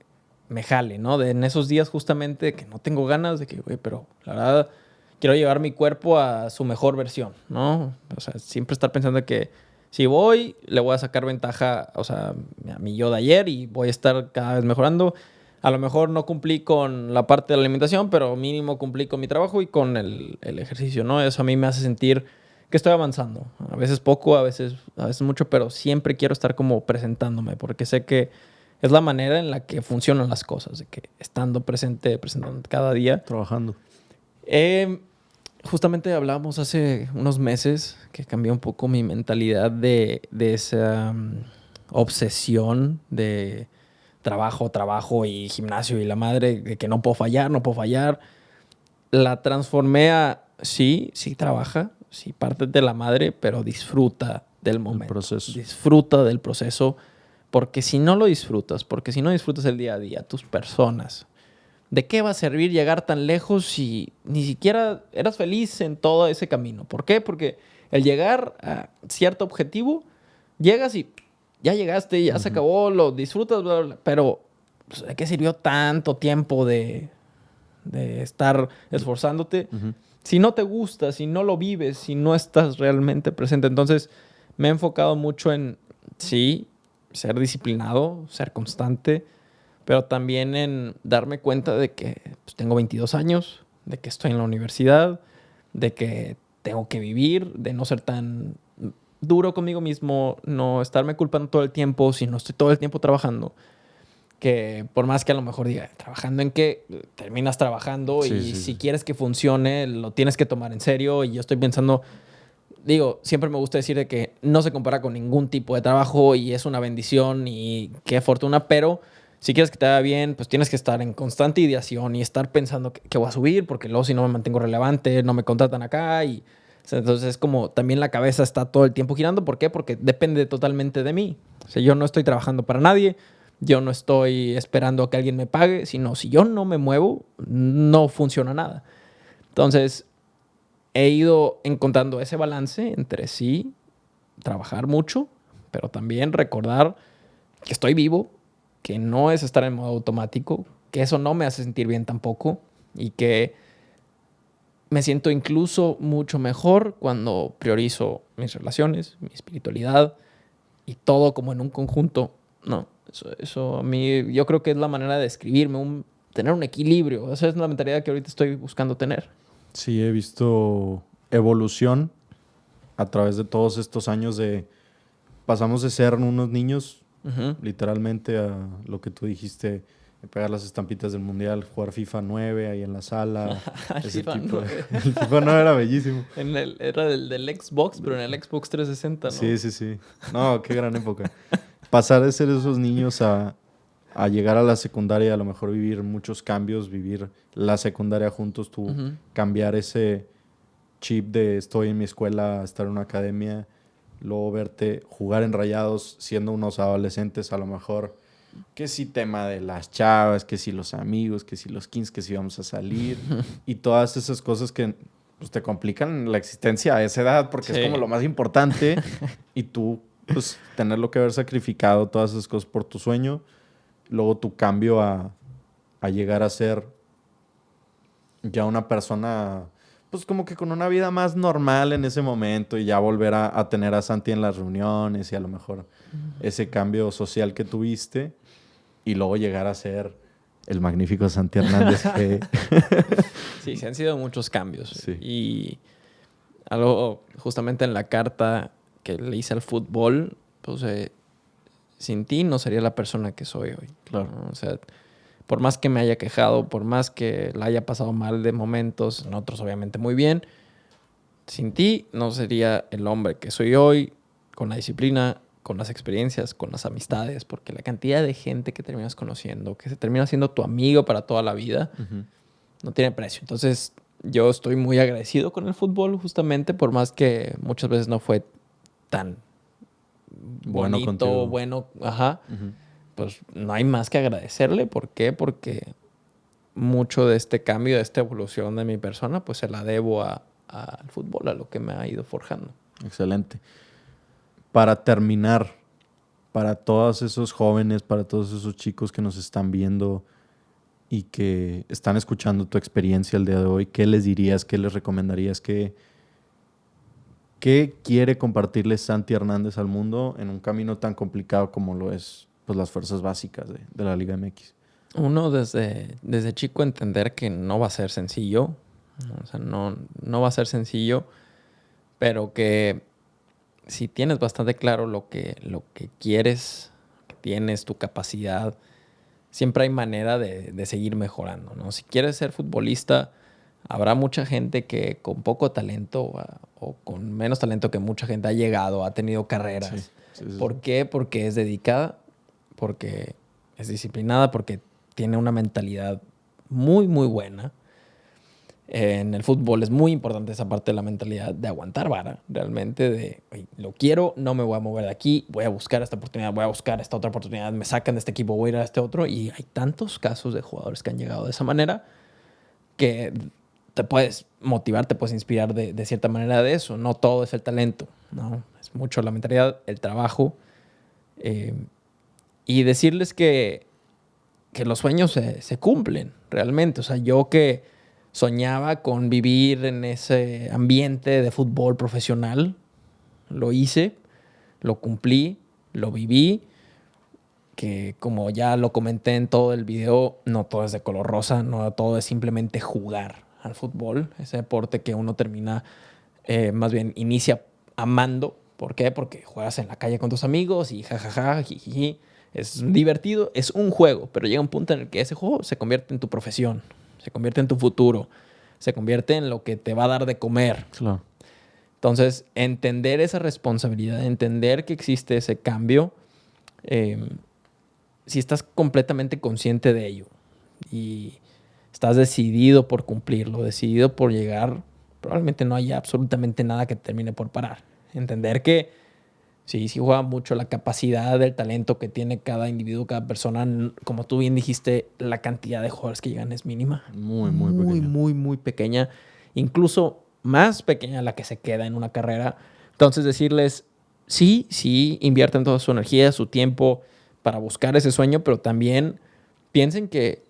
me jale, ¿no? En esos días justamente que no tengo ganas de que, güey, pero la verdad quiero llevar mi cuerpo a su mejor versión, ¿no? O sea, siempre estar pensando que si voy, le voy a sacar ventaja, o sea, a mi yo de ayer y voy a estar cada vez mejorando. A lo mejor no cumplí con la parte de la alimentación, pero mínimo cumplí con mi trabajo y con el ejercicio, ¿no? Eso a mí me hace sentir que estoy avanzando. A veces poco, a veces mucho, pero siempre quiero estar como presentándome, porque sé que es la manera en la que funcionan las cosas, de que estando presente, presentando cada día. Trabajando. Justamente hablábamos hace unos meses que cambió un poco mi mentalidad de esa obsesión de trabajo y gimnasio y la madre, de que no puedo fallar, no puedo fallar. La transformé a sí trabaja, sí parte de la madre, pero disfruta del momento. El proceso. Disfruta del proceso, porque si no lo disfrutas, porque si no disfrutas el día a día, tus personas, ¿de qué va a servir llegar tan lejos si ni siquiera eras feliz en todo ese camino? ¿Por qué? Porque el llegar a cierto objetivo, llegas y ya llegaste, ya se acabó, lo disfrutas, bla, bla, bla, pero pues, ¿de qué sirvió tanto tiempo de estar esforzándote? Si no te gusta, si no lo vives, si no estás realmente presente. Entonces me he enfocado mucho en, sí, ser disciplinado, ser constante, pero también en darme cuenta de que pues, tengo 22 años, de que estoy en la universidad, de que tengo que vivir, de no ser tan duro conmigo mismo, no estarme culpando todo el tiempo si no estoy todo el tiempo trabajando. Que por más que a lo mejor diga, ¿trabajando en qué? Terminas trabajando si quieres que funcione, lo tienes que tomar en serio. Y yo estoy pensando, digo, siempre me gusta decir de que no se compara con ningún tipo de trabajo y es una bendición y qué fortuna, pero si quieres que te vaya bien, pues tienes que estar en constante ideación y estar pensando que voy a subir, porque luego si no me mantengo relevante, no me contratan acá y... O sea, entonces es como también la cabeza está todo el tiempo girando. ¿Por qué? Porque depende totalmente de mí. O sea, yo no estoy trabajando para nadie. Yo no estoy esperando a que alguien me pague, sino si yo no me muevo, no funciona nada. Entonces, he ido encontrando ese balance entre sí, trabajar mucho, pero también recordar que estoy vivo, que no es estar en modo automático, que eso no me hace sentir bien tampoco y que me siento incluso mucho mejor cuando priorizo mis relaciones, mi espiritualidad y todo como en un conjunto. No, eso a mí yo creo que es la manera de describirme, tener un equilibrio. Esa es la mentalidad que ahorita estoy buscando tener. Sí, he visto evolución a través de todos estos años pasamos de ser unos niños, literalmente, a lo que tú dijiste, pegar las estampitas del mundial, jugar FIFA 9 ahí en la sala. El FIFA 9. El FIFA 9 era bellísimo. Era del Xbox, pero en el Xbox 360, ¿no? Sí. No, qué gran época. Pasar de ser esos niños a llegar a la secundaria, a lo mejor vivir muchos cambios, vivir la secundaria juntos, tú cambiar ese chip de estoy en mi escuela, estar en una academia, luego verte jugar en Rayados siendo unos adolescentes, a lo mejor que si tema de las chavas, que si los amigos, que si los 15, que si vamos a salir y todas esas cosas que pues, te complican la existencia a esa edad porque es como lo más importante y tú pues tenerlo que haber sacrificado todas esas cosas por tu sueño, luego tu cambio a llegar a ser ya una persona pues como que con una vida más normal en ese momento y ya volver a tener a Santi en las reuniones y a lo mejor ese cambio social que tuviste y luego llegar a ser el magnífico Santi Hernández. Sí, se han sido muchos cambios. Sí. Y algo justamente en la carta que le hice al fútbol, pues sin ti no sería la persona que soy hoy. Claro. ¿No? O sea, Por más que me haya quejado, por más que la haya pasado mal de momentos, en otros obviamente muy bien, sin ti no sería el hombre que soy hoy, con la disciplina, con las experiencias, con las amistades, porque la cantidad de gente que terminas conociendo, que se termina siendo tu amigo para toda la vida, no tiene precio. Entonces, yo estoy muy agradecido con el fútbol, justamente, por más que muchas veces no fue tan bonito, bueno, pues no hay más que agradecerle. ¿Por qué? Porque mucho de este cambio, de esta evolución de mi persona, pues se la debo al fútbol, a lo que me ha ido forjando. Excelente. Para terminar, para todos esos jóvenes, para todos esos chicos que nos están viendo y que están escuchando tu experiencia el día de hoy, ¿qué les dirías? ¿Qué les recomendarías? ¿Qué quiere compartirles Santi Hernández al mundo en un camino tan complicado como lo es pues, las fuerzas básicas de la Liga MX? Uno, desde chico entender que no va a ser sencillo. O sea, no va a ser sencillo, pero que si tienes bastante claro lo que quieres, que tienes tu capacidad, siempre hay manera de seguir mejorando, ¿no? Si quieres ser futbolista, habrá mucha gente que con poco talento o con menos talento que mucha gente ha llegado, ha tenido carreras. Sí. ¿Por qué? Porque es dedicada, porque es disciplinada, porque tiene una mentalidad muy, muy buena. En el fútbol es muy importante esa parte de la mentalidad de aguantar vara, realmente, de lo quiero, no me voy a mover de aquí, voy a buscar esta oportunidad, voy a buscar esta otra oportunidad, me sacan de este equipo, voy a ir a este otro. Y hay tantos casos de jugadores que han llegado de esa manera que te puedes motivar, te puedes inspirar de cierta manera de eso. No todo es el talento, ¿no? Es mucho la mentalidad, el trabajo. Y decirles que los sueños se cumplen realmente. O sea, yo que soñaba con vivir en ese ambiente de fútbol profesional, lo hice, lo cumplí, lo viví, que como ya lo comenté en todo el video, no todo es de color rosa, no todo es simplemente jugar al fútbol, ese deporte que uno termina, más bien inicia amando. ¿Por qué? Porque juegas en la calle con tus amigos y jajaja, jijiji. Es divertido, es un juego, pero llega un punto en el que ese juego se convierte en tu profesión, se convierte en tu futuro, se convierte en lo que te va a dar de comer. Claro. Entonces, entender esa responsabilidad, entender que existe ese cambio, si estás completamente consciente de ello y estás decidido por cumplirlo, decidido por llegar, probablemente no haya absolutamente nada que termine por parar. Entender que sí juega mucho la capacidad, del talento que tiene cada individuo, cada persona. Como tú bien dijiste, la cantidad de jugadores que llegan es mínima. Muy pequeña. Incluso más pequeña la que se queda en una carrera. Entonces decirles, sí, invierten toda su energía, su tiempo para buscar ese sueño, pero también piensen que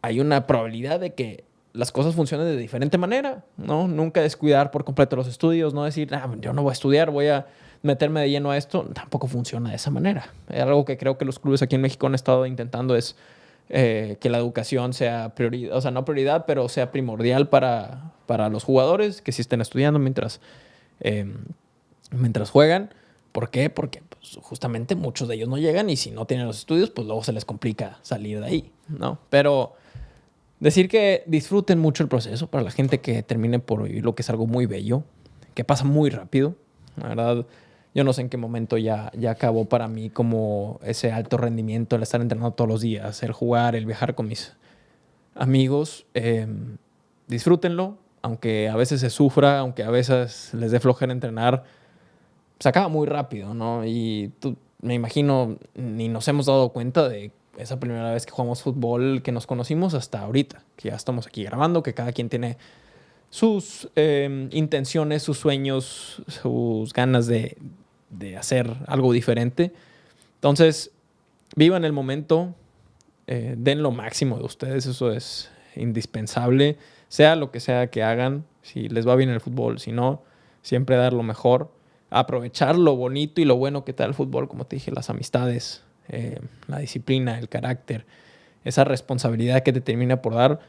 hay una probabilidad de que las cosas funcionen de diferente manera, ¿no? Nunca descuidar por completo los estudios, no decir, yo no voy a estudiar, voy a meterme de lleno a esto. Tampoco funciona de esa manera. Es algo que creo que los clubes aquí en México han estado intentando, es que la educación sea prioridad, o sea, no prioridad, pero sea primordial para los jugadores que sí estén estudiando mientras juegan. ¿Por qué? Porque pues, justamente muchos de ellos no llegan y si no tienen los estudios, pues luego se les complica salir de ahí, ¿no? Pero decir que disfruten mucho el proceso para la gente que termine por vivir lo que es algo muy bello, que pasa muy rápido. La verdad, yo no sé en qué momento ya acabó para mí como ese alto rendimiento, el estar entrenando todos los días, el jugar, el viajar con mis amigos. Disfrútenlo, aunque a veces se sufra, aunque a veces les dé flojera entrenar, se acaba muy rápido, ¿no? Y me imagino, ni nos hemos dado cuenta de esa primera vez que jugamos fútbol, que nos conocimos, hasta ahorita, que ya estamos aquí grabando, que cada quien tiene sus intenciones, sus sueños, sus ganas de hacer algo diferente. Entonces, vivan el momento, den lo máximo de ustedes, eso es indispensable, sea lo que sea que hagan, si les va bien el fútbol, si no, siempre dar lo mejor, aprovechar lo bonito y lo bueno que te da el fútbol, como te dije, las amistades, la disciplina, el carácter, esa responsabilidad que te termina por dar.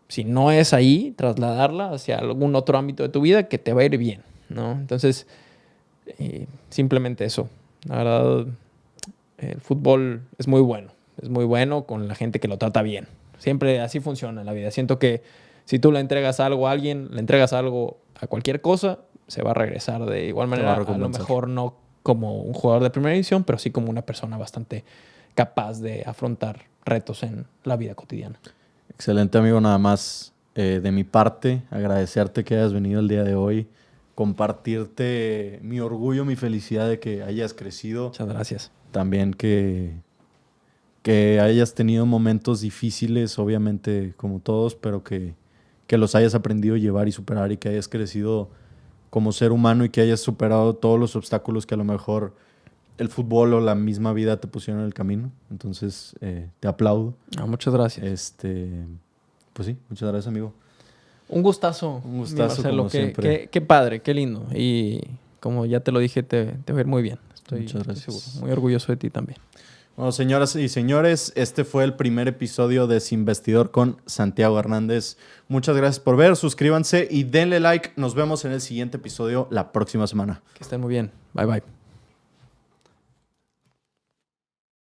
Si no es ahí, trasladarla hacia algún otro ámbito de tu vida que te va a ir bien, ¿no? Entonces, simplemente eso. La verdad, el fútbol es muy bueno con la gente que lo trata bien. Siempre así funciona en la vida. Siento que si tú le entregas algo a alguien, le entregas algo a cualquier cosa, se va a regresar de igual manera. A lo mejor no como un jugador de primera división, pero sí como una persona bastante capaz de afrontar retos en la vida cotidiana. Excelente, amigo. Nada más de mi parte, agradecerte que hayas venido el día de hoy, compartirte mi orgullo, mi felicidad de que hayas crecido. Muchas gracias. También que hayas tenido momentos difíciles, obviamente como todos, pero que los hayas aprendido a llevar y superar y que hayas crecido como ser humano y que hayas superado todos los obstáculos que a lo mejor el fútbol o la misma vida te pusieron en el camino. Entonces, te aplaudo. Muchas gracias. Pues sí, muchas gracias, amigo. Un gustazo. Un gustazo, Marcelo, como siempre. Qué padre, qué lindo. Y como ya te lo dije, te va a ir muy bien. Estoy seguro. Muy orgulloso de ti también. Bueno, señoras y señores, este fue el primer episodio de Sin Vestidor con Santiago Hernández. Muchas gracias por ver, suscríbanse y denle like. Nos vemos en el siguiente episodio la próxima semana. Que estén muy bien. Bye, bye.